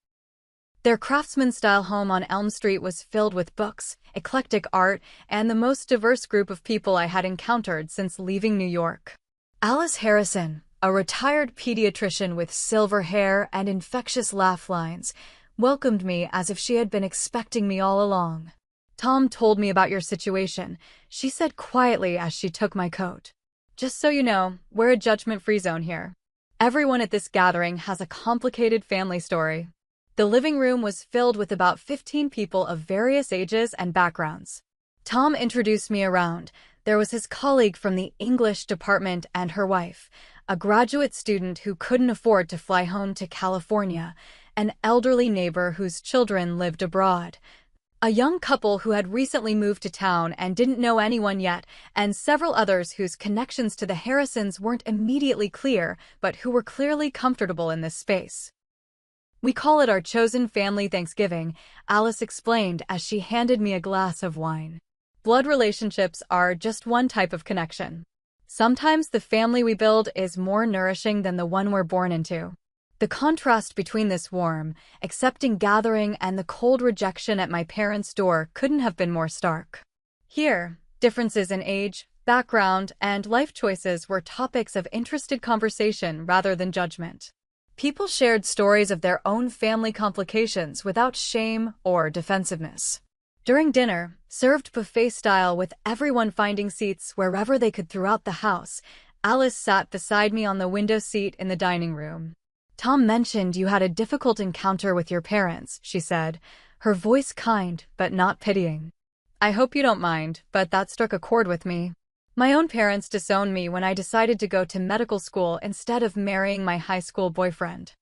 Their craftsman-style home on Elm Street was filled with books, eclectic art, and the most diverse group of people I had encountered since leaving New York. Alice Harrison, a retired pediatrician with silver hair and infectious laugh lines, welcomed me as if she had been expecting me all along. "Tom told me about your situation," she said quietly as she took my coat. "Just so you know, we're a judgment-free zone here. Everyone at this gathering has a complicated family story." The living room was filled with about 15 people of various ages and backgrounds. Tom introduced me around. There was his colleague from the English department and her wife, a graduate student who couldn't afford to fly home to California, an elderly neighbor whose children lived abroad, a young couple who had recently moved to town and didn't know anyone yet, and several others whose connections to the Harrisons weren't immediately clear, but who were clearly comfortable in this space. "We call it our chosen family Thanksgiving," Alice explained as she handed me a glass of wine. "Blood relationships are just one type of connection. Sometimes the family we build is more nourishing than the one we're born into." The contrast between this warm, accepting gathering and the cold rejection at my parents' door couldn't have been more stark. Here, differences in age, background, and life choices were topics of interested conversation rather than judgment. People shared stories of their own family complications without shame or defensiveness. During dinner, served buffet-style with everyone finding seats wherever they could throughout the house, Alice sat beside me on the window seat in the dining room. "Tom mentioned you had a difficult encounter with your parents," she said, her voice kind but not pitying. "I hope you don't mind, but that struck a chord with me. My own parents disowned me when I decided to go to medical school instead of marrying my high school boyfriend."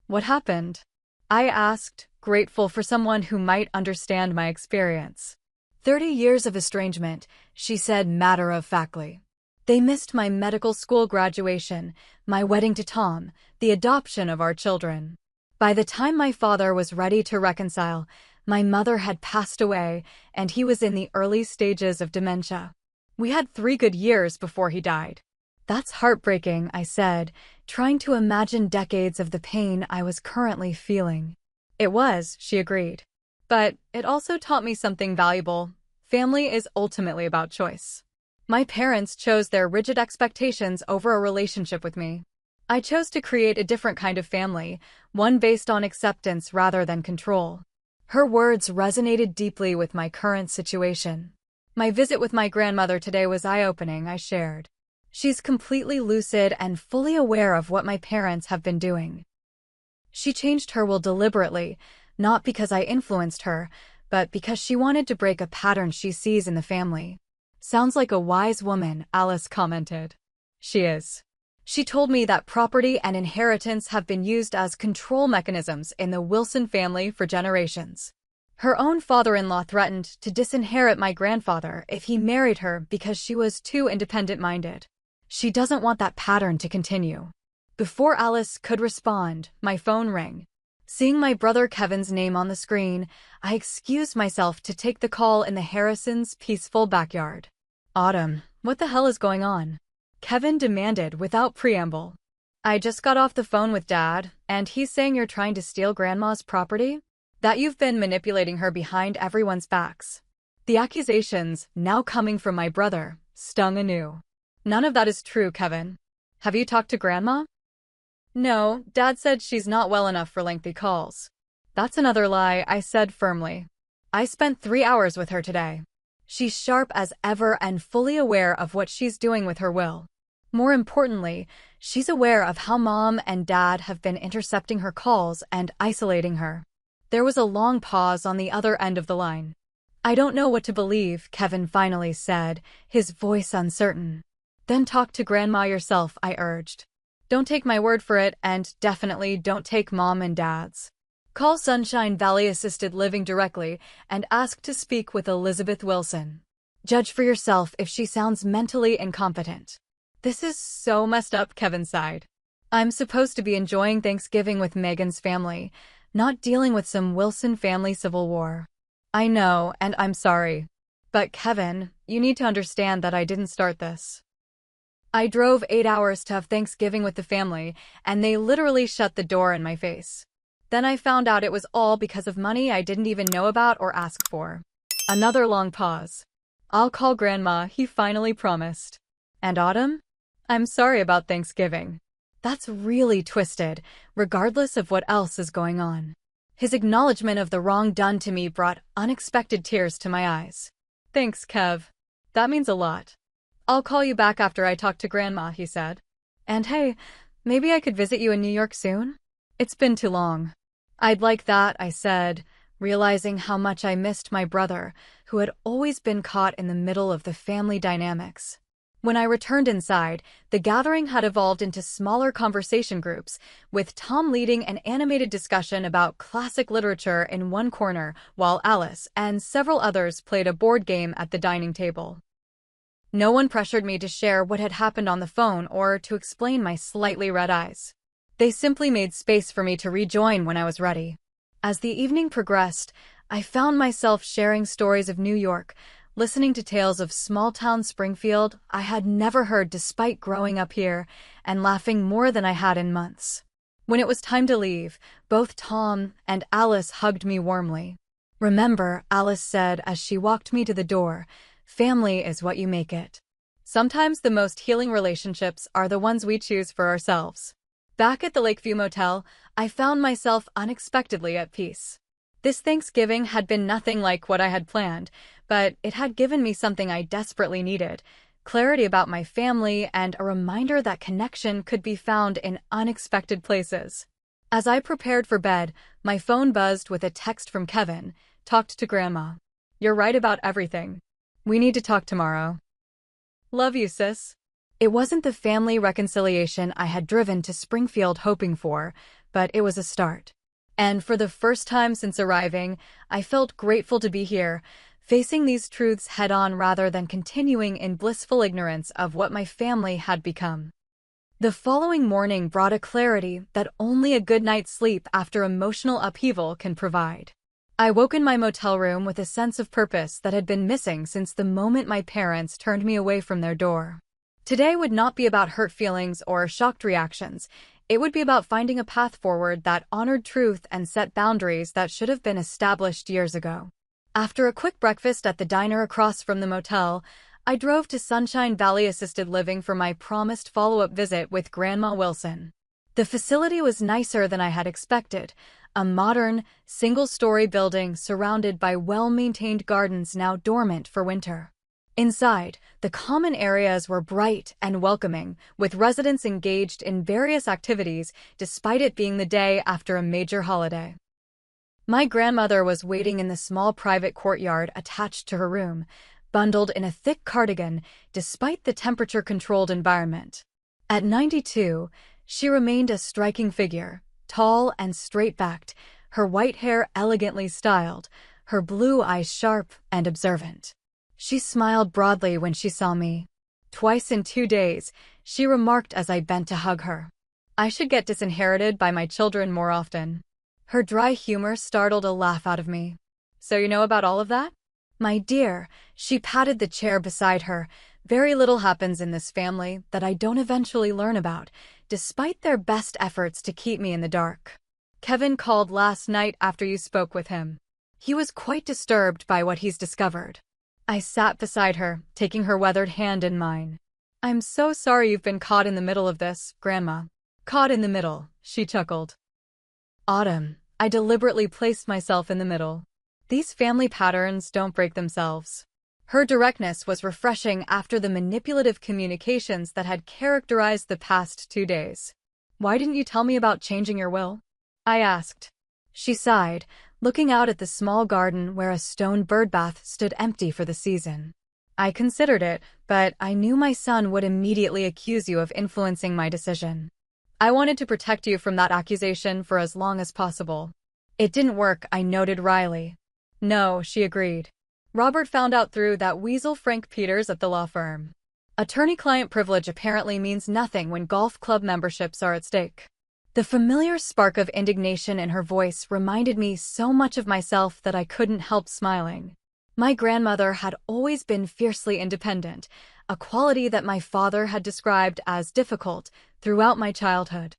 "What happened?" I asked, grateful for someone who might understand my experience. 30 years of estrangement," she said matter-of-factly. "They missed my medical school graduation, my wedding to Tom, the adoption of our children. By the time my father was ready to reconcile, my mother had passed away, and he was in the early stages of dementia. We had 3 good years before he died." "That's heartbreaking," I said, trying to imagine decades of the pain I was currently feeling. "It was," she agreed. "But it also taught me something valuable. Family is ultimately about choice. My parents chose their rigid expectations over a relationship with me. I chose to create a different kind of family, one based on acceptance rather than control." Her words resonated deeply with my current situation. "My visit with my grandmother today was eye-opening," I shared. "She's completely lucid and fully aware of what my parents have been doing. She changed her will deliberately, not because I influenced her, but because she wanted to break a pattern she sees in the family." "Sounds like a wise woman," Alice commented. "She is. She told me that property and inheritance have been used as control mechanisms in the Wilson family for generations. Her own father-in-law threatened to disinherit my grandfather if he married her because she was too independent-minded. She doesn't want that pattern to continue." Before Alice could respond, my phone rang. Seeing my brother Kevin's name on the screen, I excused myself to take the call in the Harrisons' peaceful backyard. "Autumn, what the hell is going on?" Kevin demanded without preamble. "I just got off the phone with Dad, and he's saying you're trying to steal Grandma's property? That you've been manipulating her behind everyone's backs." The accusations, now coming from my brother, stung anew. "None of that is true, Kevin. Have you talked to Grandma?" "No, Dad said she's not well enough for lengthy calls." "That's another lie," I said firmly. "I spent 3 hours with her today. She's sharp as ever and fully aware of what she's doing with her will. More importantly, she's aware of how Mom and Dad have been intercepting her calls and isolating her." There was a long pause on the other end of the line. "I don't know what to believe," Kevin finally said, his voice uncertain. "Then talk to Grandma yourself," I urged. "Don't take my word for it, and definitely don't take Mom and Dad's. Call Sunshine Valley Assisted Living directly and ask to speak with Elizabeth Wilson. Judge for yourself if she sounds mentally incompetent." "This is so messed up," Kevin sighed. "I'm supposed to be enjoying Thanksgiving with Megan's family, not dealing with some Wilson family civil war. I know, and I'm sorry. But Kevin, you need to understand that I didn't start this. I drove 8 hours to have Thanksgiving with the family, and they literally shut the door in my face. Then I found out it was all because of money I didn't even know about or ask for. Another long pause. I'll call Grandma, he finally promised. And Autumn? I'm sorry about Thanksgiving. That's really twisted, regardless of what else is going on. His acknowledgement of the wrong done to me brought unexpected tears to my eyes. Thanks, Kev. That means a lot. I'll call you back after I talk to Grandma, he said. And hey, maybe I could visit you in New York soon? It's been too long. I'd like that, I said, realizing how much I missed my brother, who had always been caught in the middle of the family dynamics. When I returned inside, the gathering had evolved into smaller conversation groups, with Tom leading an animated discussion about classic literature in one corner, while Alice and several others played a board game at the dining table. No one pressured me to share what had happened on the phone or to explain my slightly red eyes. They simply made space for me to rejoin when I was ready. As the evening progressed, I found myself sharing stories of New York, listening to tales of small-town Springfield I had never heard despite growing up here, and laughing more than I had in months. When it was time to leave, both Tom and Alice hugged me warmly. Remember, Alice said as she walked me to the door, family is what you make it. Sometimes the most healing relationships are the ones we choose for ourselves. Back at the Lakeview Motel, I found myself unexpectedly at peace. This Thanksgiving had been nothing like what I had planned, but it had given me something I desperately needed: clarity about my family and a reminder that connection could be found in unexpected places. As I prepared for bed, my phone buzzed with a text from Kevin. Talked to Grandma. You're right about everything. We need to talk tomorrow. Love you, sis. It wasn't the family reconciliation I had driven to Springfield hoping for, but it was a start. And for the first time since arriving, I felt grateful to be here, facing these truths head-on rather than continuing in blissful ignorance of what my family had become. The following morning brought a clarity that only a good night's sleep after emotional upheaval can provide. I woke in my motel room with a sense of purpose that had been missing since the moment my parents turned me away from their door. Today would not be about hurt feelings or shocked reactions. It would be about finding a path forward that honored truth and set boundaries that should have been established years ago. After a quick breakfast at the diner across from the motel, I drove to Sunshine Valley Assisted Living for my promised follow-up visit with Grandma Wilson. The facility was nicer than I had expected, a modern, single-story building surrounded by well-maintained gardens now dormant for winter. Inside, the common areas were bright and welcoming, with residents engaged in various activities despite it being the day after a major holiday. My grandmother was waiting in the small private courtyard attached to her room, bundled in a thick cardigan despite the temperature-controlled environment. At 92, she remained a striking figure, tall and straight-backed, her white hair elegantly styled, her blue eyes sharp and observant. She smiled broadly when she saw me. Twice in 2 days, she remarked as I bent to hug her. I should get disinherited by my children more often. Her dry humor startled a laugh out of me. So you know about all of that? My dear, she patted the chair beside her. Very little happens in this family that I don't eventually learn about, despite their best efforts to keep me in the dark. Kevin called last night after you spoke with him. He was quite disturbed by what he's discovered. I sat beside her, taking her weathered hand in mine. I'm so sorry you've been caught in the middle of this, Grandma. Caught in the middle, she chuckled. Autumn, I deliberately placed myself in the middle. These family patterns don't break themselves. Her directness was refreshing after the manipulative communications that had characterized the past 2 days. Why didn't you tell me about changing your will? I asked. She sighed, looking out at the small garden where a stone birdbath stood empty for the season. I considered it, but I knew my son would immediately accuse you of influencing my decision. I wanted to protect you from that accusation for as long as possible. It didn't work, I noted wryly. No, she agreed. Robert found out through that weasel Frank Peters at the law firm. Attorney-client privilege apparently means nothing when golf club memberships are at stake. The familiar spark of indignation in her voice reminded me so much of myself that I couldn't help smiling. My grandmother had always been fiercely independent, a quality that my father had described as difficult throughout my childhood.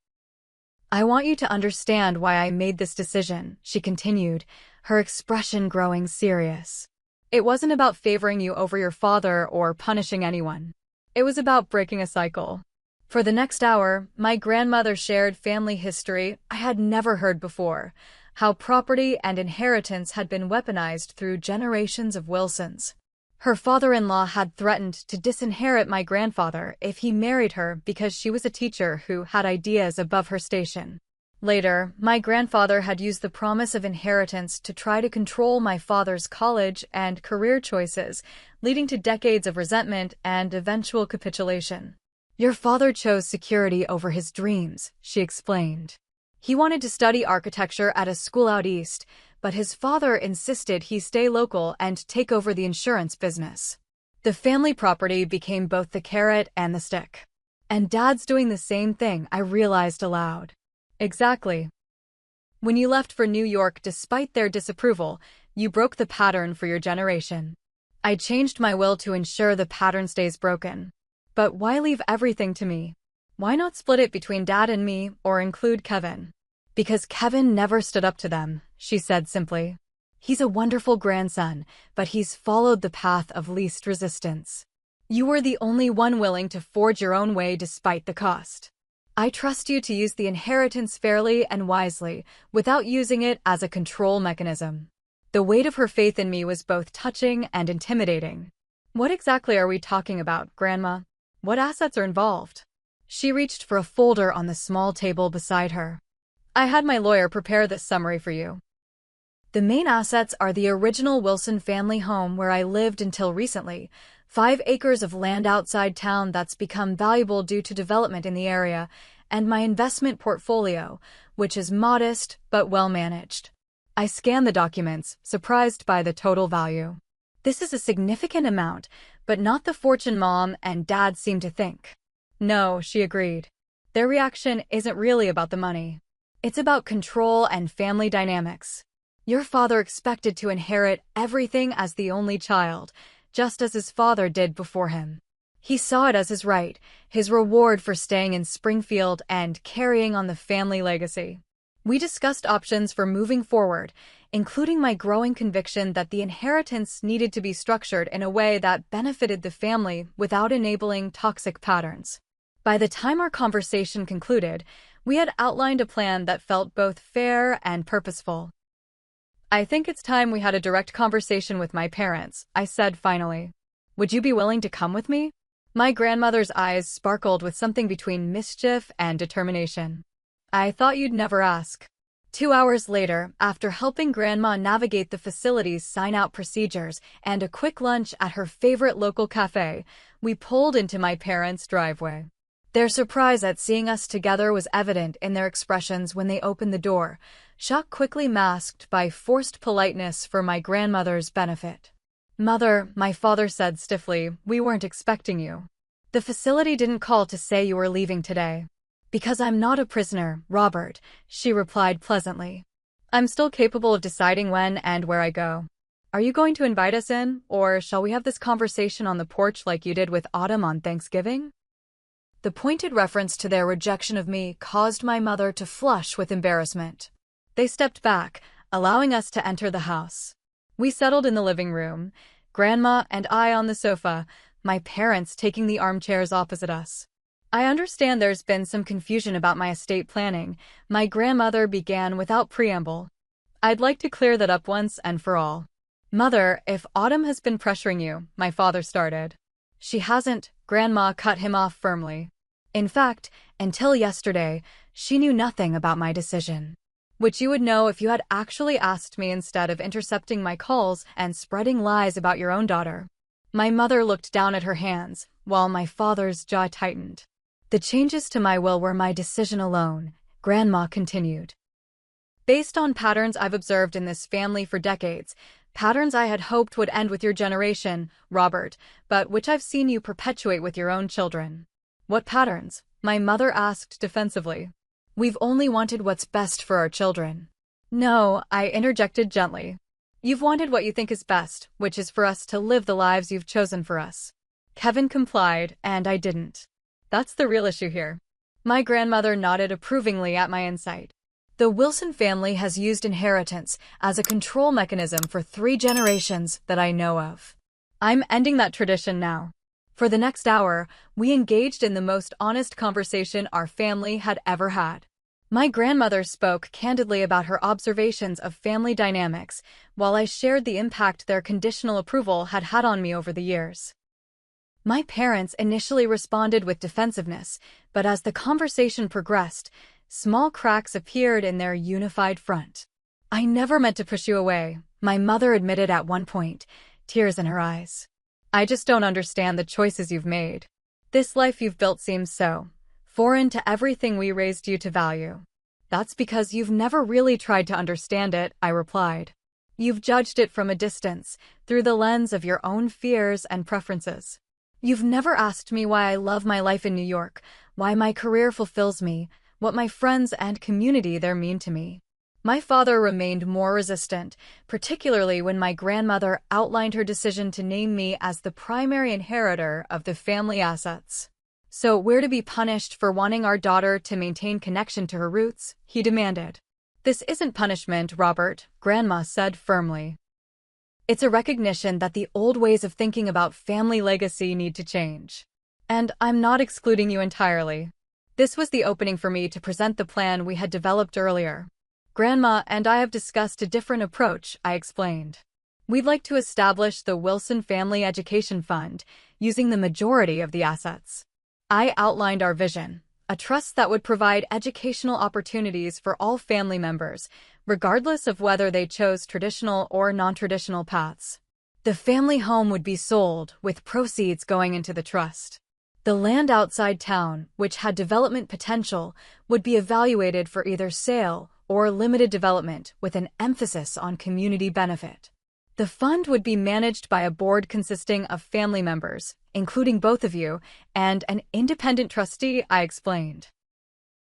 "I want you to understand why I made this decision," she continued, her expression growing serious. "It wasn't about favoring you over your father or punishing anyone. It was about breaking a cycle." For the next hour, my grandmother shared family history I had never heard before, how property and inheritance had been weaponized through generations of Wilsons. Her father-in-law had threatened to disinherit my grandfather if he married her because she was a teacher who had ideas above her station. Later, my grandfather had used the promise of inheritance to try to control my father's college and career choices, leading to decades of resentment and eventual capitulation. "Your father chose security over his dreams," she explained. "He wanted to study architecture at a school out east, but his father insisted he stay local and take over the insurance business. The family property became both the carrot and the stick. And Dad's doing the same thing," I realized aloud. "Exactly. When you left for New York despite their disapproval, you broke the pattern for your generation. I changed my will to ensure the pattern stays broken. But why leave everything to me? Why not split it between Dad and me, or include Kevin?" "Because Kevin never stood up to them," she said simply. "He's a wonderful grandson, but he's followed the path of least resistance. You were the only one willing to forge your own way despite the cost. I trust you to use the inheritance fairly and wisely, without using it as a control mechanism." The weight of her faith in me was both touching and intimidating. "What exactly are we talking about, Grandma? What assets are involved?" She reached for a folder on the small table beside her. "I had my lawyer prepare this summary for you. The main assets are the original Wilson family home where I lived until recently, 5 acres of land outside town that's become valuable due to development in the area, and my investment portfolio, which is modest but well managed." I scanned the documents, surprised by the total value. "This is a significant amount, but not the fortune Mom and Dad seem to think." "No," she agreed. "Their reaction isn't really about the money. It's about control and family dynamics. Your father expected to inherit everything as the only child, just as his father did before him. He saw it as his right, his reward for staying in Springfield and carrying on the family legacy. We discussed options for moving forward, including my growing conviction that the inheritance needed to be structured in a way that benefited the family without enabling toxic patterns. By the time our conversation concluded, we had outlined a plan that felt both fair and purposeful. "I think it's time we had a direct conversation with my parents," I said finally. "Would you be willing to come with me?" My grandmother's eyes sparkled with something between mischief and determination. "I thought you'd never ask." 2 hours later, after helping Grandma navigate the facility's sign-out procedures and a quick lunch at her favorite local cafe, we pulled into my parents' driveway. Their surprise at seeing us together was evident in their expressions when they opened the door, shock quickly masked by forced politeness for my grandmother's benefit. "Mother," my father said stiffly, "we weren't expecting you. The facility didn't call to say you were leaving today." "Because I'm not a prisoner, Robert," she replied pleasantly. "I'm still capable of deciding when and where I go. Are you going to invite us in, or shall we have this conversation on the porch like you did with Autumn on Thanksgiving?" The pointed reference to their rejection of me caused my mother to flush with embarrassment. They stepped back, allowing us to enter the house. We settled in the living room, Grandma and I on the sofa, my parents taking the armchairs opposite us. "I understand there's been some confusion about my estate planning," my grandmother began without preamble. "I'd like to clear that up once and for all." "Mother, if Autumn has been pressuring you," my father started. "She hasn't," Grandma cut him off firmly. "In fact, until yesterday, she knew nothing about my decision. Which you would know if you had actually asked me instead of intercepting my calls and spreading lies about your own daughter." My mother looked down at her hands, while my father's jaw tightened. "The changes to my will were my decision alone," Grandma continued. "Based on patterns I've observed in this family for decades, patterns I had hoped would end with your generation, Robert, but which I've seen you perpetuate with your own children." "What patterns?" my mother asked defensively. We've only wanted what's best for our children. No, I interjected gently. You've wanted what you think is best, which is for us to live the lives you've chosen for us. Kevin complied, and I didn't. That's the real issue here. My grandmother nodded approvingly at my insight. The Wilson family has used inheritance as a control mechanism for 3 generations that I know of. I'm ending that tradition now. For the next hour, we engaged in the most honest conversation our family had ever had. My grandmother spoke candidly about her observations of family dynamics, while I shared the impact their conditional approval had had on me over the years. My parents initially responded with defensiveness, but as the conversation progressed, small cracks appeared in their unified front. "I never meant to push you away," my mother admitted at one point, tears in her eyes. "I just don't understand the choices you've made. This life you've built seems so foreign to everything we raised you to value." "That's because you've never really tried to understand it," I replied. "You've judged it from a distance, through the lens of your own fears and preferences. You've never asked me why I love my life in New York, why my career fulfills me, what my friends and community there mean to me." My father remained more resistant, particularly when my grandmother outlined her decision to name me as the primary inheritor of the family assets. "So we're to be punished for wanting our daughter to maintain connection to her roots?" he demanded. "This isn't punishment, Robert," Grandma said firmly. "It's a recognition that the old ways of thinking about family legacy need to change. And I'm not excluding you entirely." This was the opening for me to present the plan we had developed earlier. "Grandma and I have discussed a different approach," I explained. "We'd like to establish the Wilson Family Education Fund, using the majority of the assets." I outlined our vision, a trust that would provide educational opportunities for all family members, regardless of whether they chose traditional or non-traditional paths. The family home would be sold, with proceeds going into the trust. The land outside town, which had development potential, would be evaluated for either sale or limited development with an emphasis on community benefit. The fund would be managed by a board consisting of family members, including both of you, and an independent trustee, I explained.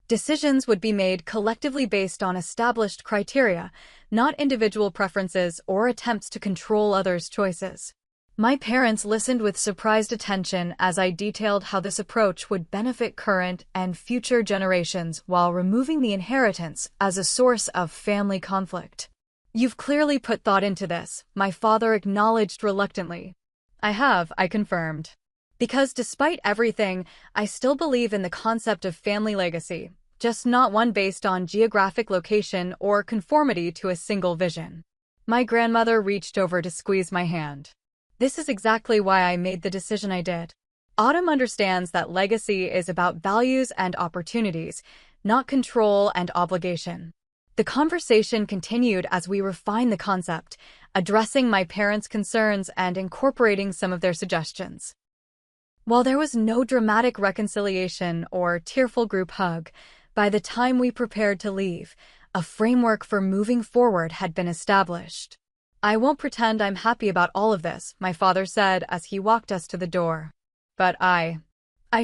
Decisions would be made collectively based on established criteria, not individual preferences or attempts to control others' choices. My parents listened with surprised attention as I detailed how this approach would benefit current and future generations while removing the inheritance as a source of family conflict. "You've clearly put thought into this," my father acknowledged reluctantly. "I have," I confirmed. "Because despite everything, I still believe in the concept of family legacy, just not one based on geographic location or conformity to a single vision." My grandmother reached over to squeeze my hand. "This is exactly why I made the decision I did. Autumn understands that legacy is about values and opportunities, not control and obligation." The conversation continued as we refined the concept, addressing my parents' concerns and incorporating some of their suggestions. While there was no dramatic reconciliation or tearful group hug, by the time we prepared to leave, a framework for moving forward had been established. "I won't pretend I'm happy about all of this," my father said as he walked us to the door. "But I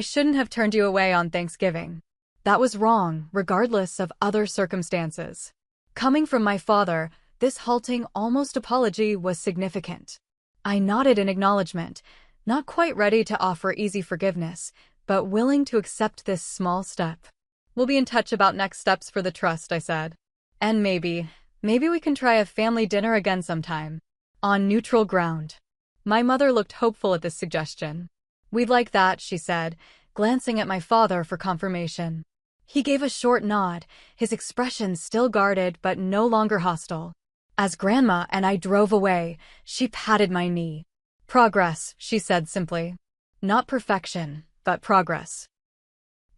shouldn't have turned you away on Thanksgiving. That was wrong, regardless of other circumstances." Coming from my father, this halting, almost apology was significant. I nodded in acknowledgement, not quite ready to offer easy forgiveness, but willing to accept this small step. "We'll be in touch about next steps for the trust," I said. "And maybe we can try a family dinner again sometime, on neutral ground." My mother looked hopeful at this suggestion. "We'd like that," she said, glancing at my father for confirmation. He gave a short nod, his expression still guarded but no longer hostile. As Grandma and I drove away, she patted my knee. "Progress," she said simply. "Not perfection, but progress."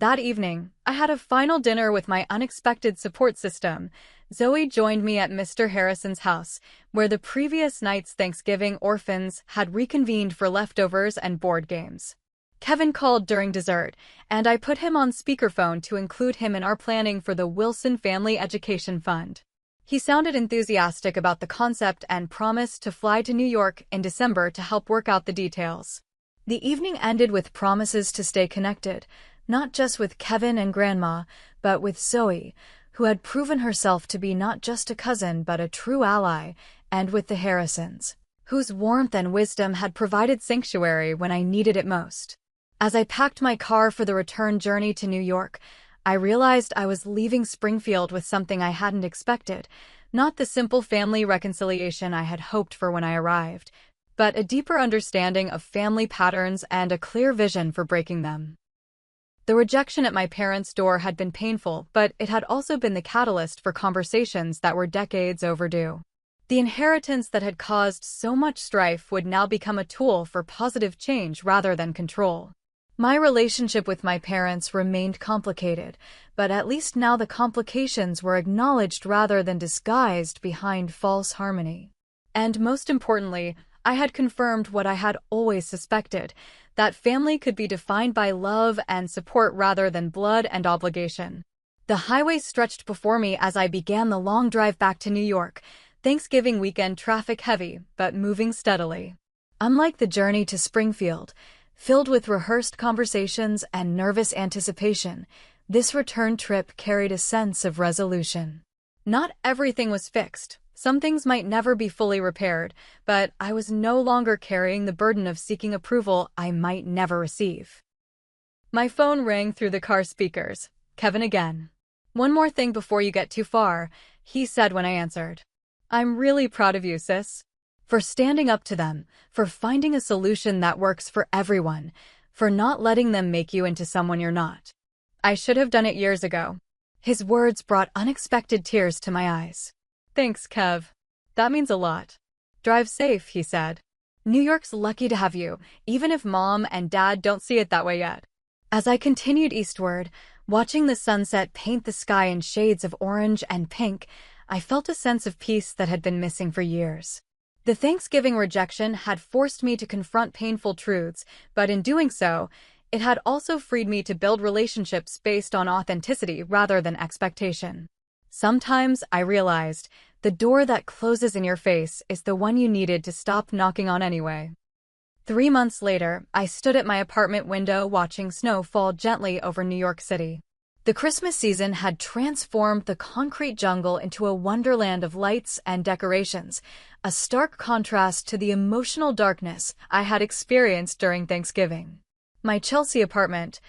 That evening, I had a final dinner with my unexpected support system. Zoe joined me at Mr. Harrison's house, where the previous night's Thanksgiving orphans had reconvened for leftovers and board games. Kevin called during dessert, and I put him on speakerphone to include him in our planning for the Wilson Family Education Fund. He sounded enthusiastic about the concept and promised to fly to New York in December to help work out the details. The evening ended with promises to stay connected, not just with Kevin and Grandma, but with Zoe, who had proven herself to be not just a cousin but a true ally, and with the Harrisons, whose warmth and wisdom had provided sanctuary when I needed it most. As I packed my car for the return journey to New York, I realized I was leaving Springfield with something I hadn't expected, not the simple family reconciliation I had hoped for when I arrived, but a deeper understanding of family patterns and a clear vision for breaking them. The rejection at my parents' door had been painful, but it had also been the catalyst for conversations that were decades overdue. The inheritance that had caused so much strife would now become a tool for positive change rather than control. My relationship with my parents remained complicated, but at least now the complications were acknowledged rather than disguised behind false harmony. And most importantly, I had confirmed what I had always suspected, that family could be defined by love and support rather than blood and obligation. The highway stretched before me as I began the long drive back to New York, Thanksgiving weekend traffic heavy, but moving steadily. Unlike the journey to Springfield, filled with rehearsed conversations and nervous anticipation, this return trip carried a sense of resolution. Not everything was fixed. Some things might never be fully repaired, but I was no longer carrying the burden of seeking approval I might never receive. My phone rang through the car speakers. Kevin again. "One more thing before you get too far," he said when I answered. "I'm really proud of you, sis. For standing up to them, for finding a solution that works for everyone, for not letting them make you into someone you're not. I should have done it years ago." His words brought unexpected tears to my eyes. "Thanks, Kev. That means a lot. Drive safe," he said. "New York's lucky to have you, even if Mom and Dad don't see it that way yet." As I continued eastward, watching the sunset paint the sky in shades of orange and pink, I felt a sense of peace that had been missing for years. The Thanksgiving rejection had forced me to confront painful truths, but in doing so, it had also freed me to build relationships based on authenticity rather than expectation. Sometimes, I realized, the door that closes in your face is the one you needed to stop knocking on anyway. 3 months later, I stood at my apartment window watching snow fall gently over New York City. The Christmas season had transformed the concrete jungle into a wonderland of lights and decorations, a stark contrast to the emotional darkness I had experienced during Thanksgiving. My Chelsea apartment,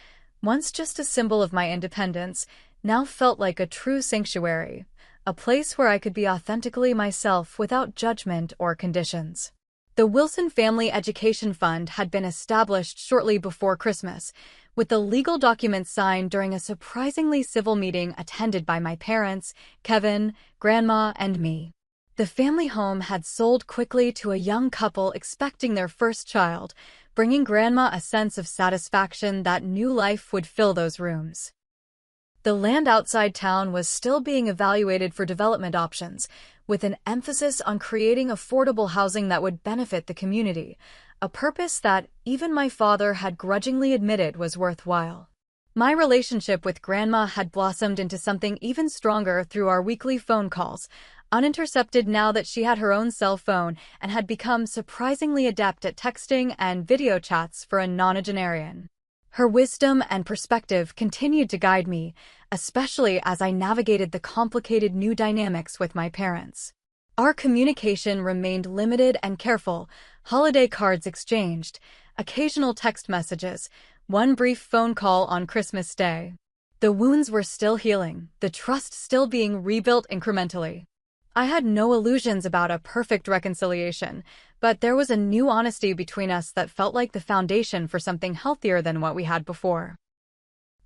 once just a symbol of my independence, now felt like a true sanctuary, a place where I could be authentically myself without judgment or conditions. The Wilson Family Education Fund had been established shortly before Christmas, with the legal documents signed during a surprisingly civil meeting attended by my parents, Kevin, Grandma, and me. The family home had sold quickly to a young couple expecting their first child, bringing Grandma a sense of satisfaction that new life would fill those rooms. The land outside town was still being evaluated for development options, with an emphasis on creating affordable housing that would benefit the community, a purpose that even my father had grudgingly admitted was worthwhile. My relationship with Grandma had blossomed into something even stronger through our weekly phone calls, unintercepted now that she had her own cell phone and had become surprisingly adept at texting and video chats for a nonagenarian. Her wisdom and perspective continued to guide me, especially as I navigated the complicated new dynamics with my parents. Our communication remained limited and careful, holiday cards exchanged, occasional text messages, one brief phone call on Christmas Day. The wounds were still healing, the trust still being rebuilt incrementally. I had no illusions about a perfect reconciliation, but there was a new honesty between us that felt like the foundation for something healthier than what we had before.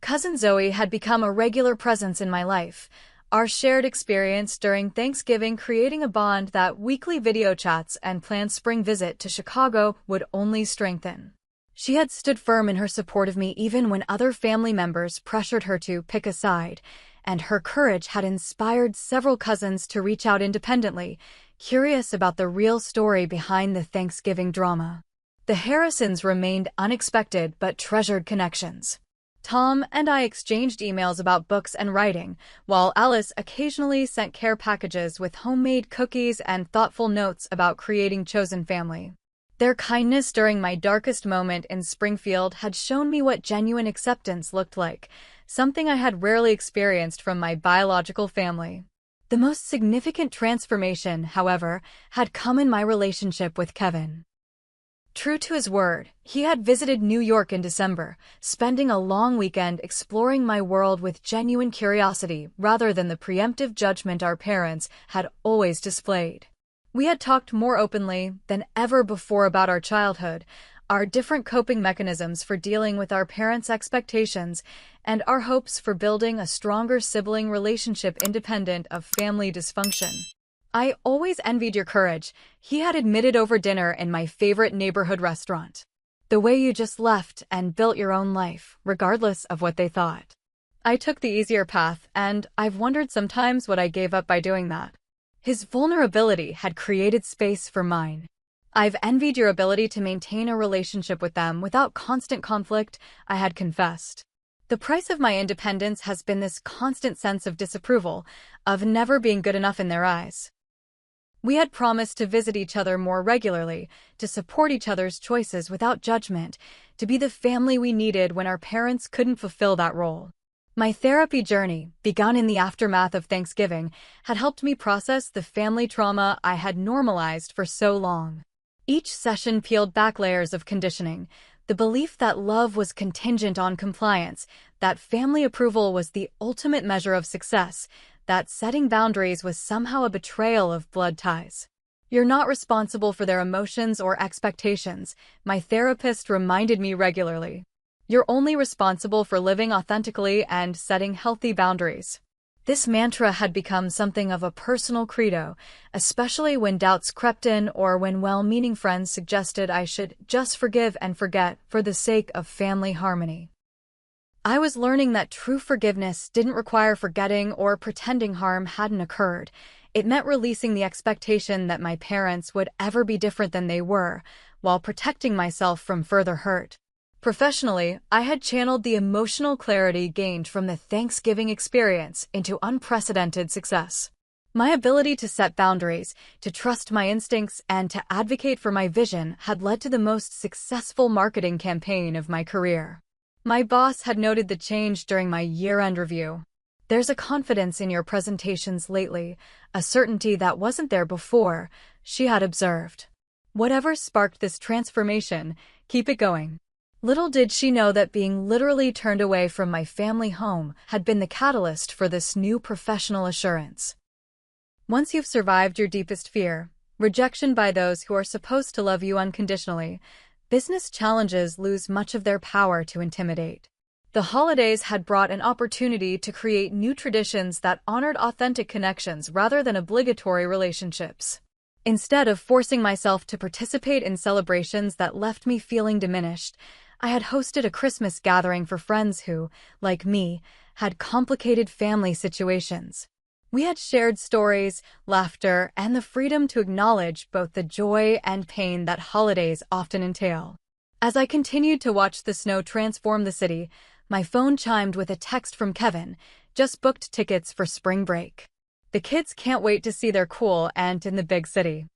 Cousin Zoe had become a regular presence in my life, our shared experience during Thanksgiving creating a bond that weekly video chats and planned spring visit to Chicago would only strengthen. She had stood firm in her support of me even when other family members pressured her to pick a side, and her courage had inspired several cousins to reach out independently, curious about the real story behind the Thanksgiving drama. The Harrisons remained unexpected but treasured connections. Tom and I exchanged emails about books and writing, while Alice occasionally sent care packages with homemade cookies and thoughtful notes about creating chosen family. Their kindness during my darkest moment in Springfield had shown me what genuine acceptance looked like, something I had rarely experienced from my biological family. The most significant transformation, however, had come in my relationship with Kevin. True to his word, he had visited New York in December, spending a long weekend exploring my world with genuine curiosity rather than the preemptive judgment our parents had always displayed. We had talked more openly than ever before about our childhood, our different coping mechanisms for dealing with our parents' expectations, and our hopes for building a stronger sibling relationship independent of family dysfunction. "I always envied your courage," he had admitted over dinner in my favorite neighborhood restaurant. "The way you just left and built your own life, regardless of what they thought." I took the easier path, and I've wondered sometimes what I gave up by doing that. His vulnerability had created space for mine. "I've envied your ability to maintain a relationship with them without constant conflict," I had confessed. "The price of my independence has been this constant sense of disapproval, of never being good enough in their eyes." We had promised to visit each other more regularly, to support each other's choices without judgment, to be the family we needed when our parents couldn't fulfill that role. My therapy journey, begun in the aftermath of Thanksgiving, had helped me process the family trauma I had normalized for so long. Each session peeled back layers of conditioning, the belief that love was contingent on compliance, that family approval was the ultimate measure of success, that setting boundaries was somehow a betrayal of blood ties. "You're not responsible for their emotions or expectations," my therapist reminded me regularly. "You're only responsible for living authentically and setting healthy boundaries." This mantra had become something of a personal credo, especially when doubts crept in or when well-meaning friends suggested I should just forgive and forget for the sake of family harmony. I was learning that true forgiveness didn't require forgetting or pretending harm hadn't occurred. It meant releasing the expectation that my parents would ever be different than they were, while protecting myself from further hurt. Professionally, I had channeled the emotional clarity gained from the Thanksgiving experience into unprecedented success. My ability to set boundaries, to trust my instincts, and to advocate for my vision had led to the most successful marketing campaign of my career. My boss had noted the change during my year-end review. "There's a confidence in your presentations lately, a certainty that wasn't there before," she had observed. "Whatever sparked this transformation, keep it going." Little did she know that being literally turned away from my family home had been the catalyst for this new professional assurance. Once you've survived your deepest fear, rejection by those who are supposed to love you unconditionally, business challenges lose much of their power to intimidate. The holidays had brought an opportunity to create new traditions that honored authentic connections rather than obligatory relationships. Instead of forcing myself to participate in celebrations that left me feeling diminished, I had hosted a Christmas gathering for friends who, like me, had complicated family situations. We had shared stories, laughter, and the freedom to acknowledge both the joy and pain that holidays often entail. As I continued to watch the snow transform the city, my phone chimed with a text from Kevin, "Just booked tickets for spring break. The kids can't wait to see their cool aunt in the big city."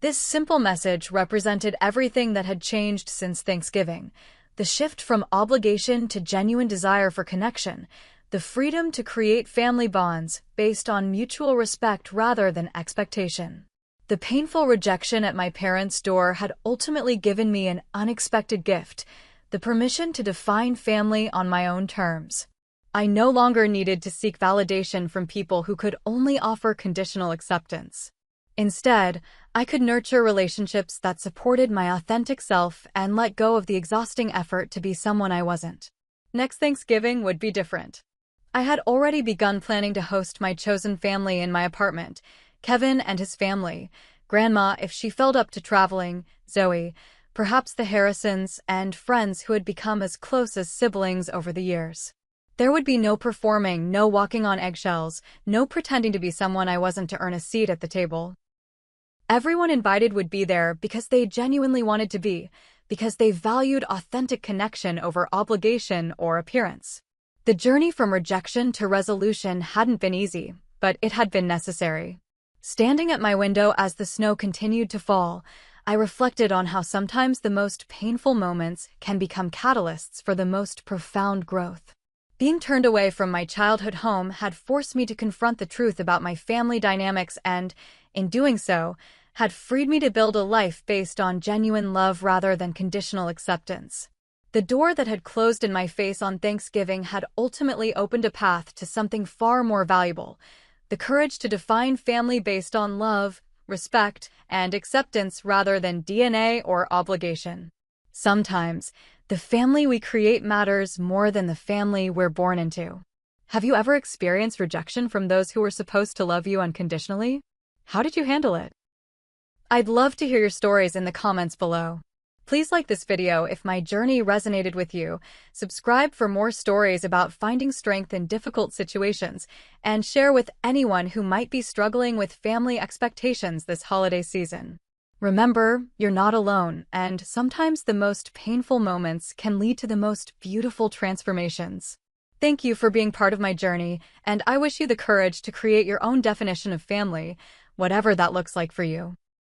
This simple message represented everything that had changed since Thanksgiving: the shift from obligation to genuine desire for connection, the freedom to create family bonds based on mutual respect rather than expectation. The painful rejection at my parents' door had ultimately given me an unexpected gift: the permission to define family on my own terms. I no longer needed to seek validation from people who could only offer conditional acceptance. Instead, I could nurture relationships that supported my authentic self and let go of the exhausting effort to be someone I wasn't. Next Thanksgiving would be different. I had already begun planning to host my chosen family in my apartment: Kevin and his family, Grandma if she felt up to traveling, Zoe, perhaps the Harrisons, and friends who had become as close as siblings over the years. There would be no performing, no walking on eggshells, no pretending to be someone I wasn't to earn a seat at the table. Everyone invited would be there because they genuinely wanted to be, because they valued authentic connection over obligation or appearance. The journey from rejection to resolution hadn't been easy, but it had been necessary. Standing at my window as the snow continued to fall, I reflected on how sometimes the most painful moments can become catalysts for the most profound growth. Being turned away from my childhood home had forced me to confront the truth about my family dynamics and, in doing so, had freed me to build a life based on genuine love rather than conditional acceptance. The door that had closed in my face on Thanksgiving had ultimately opened a path to something far more valuable: the courage to define family based on love, respect, and acceptance rather than DNA or obligation. Sometimes, the family we create matters more than the family we're born into. Have you ever experienced rejection from those who were supposed to love you unconditionally? How did you handle it? I'd love to hear your stories in the comments below. Please like this video if my journey resonated with you, subscribe for more stories about finding strength in difficult situations, and share with anyone who might be struggling with family expectations this holiday season. Remember, you're not alone, and sometimes the most painful moments can lead to the most beautiful transformations. Thank you for being part of my journey, and I wish you the courage to create your own definition of family, whatever that looks like for you.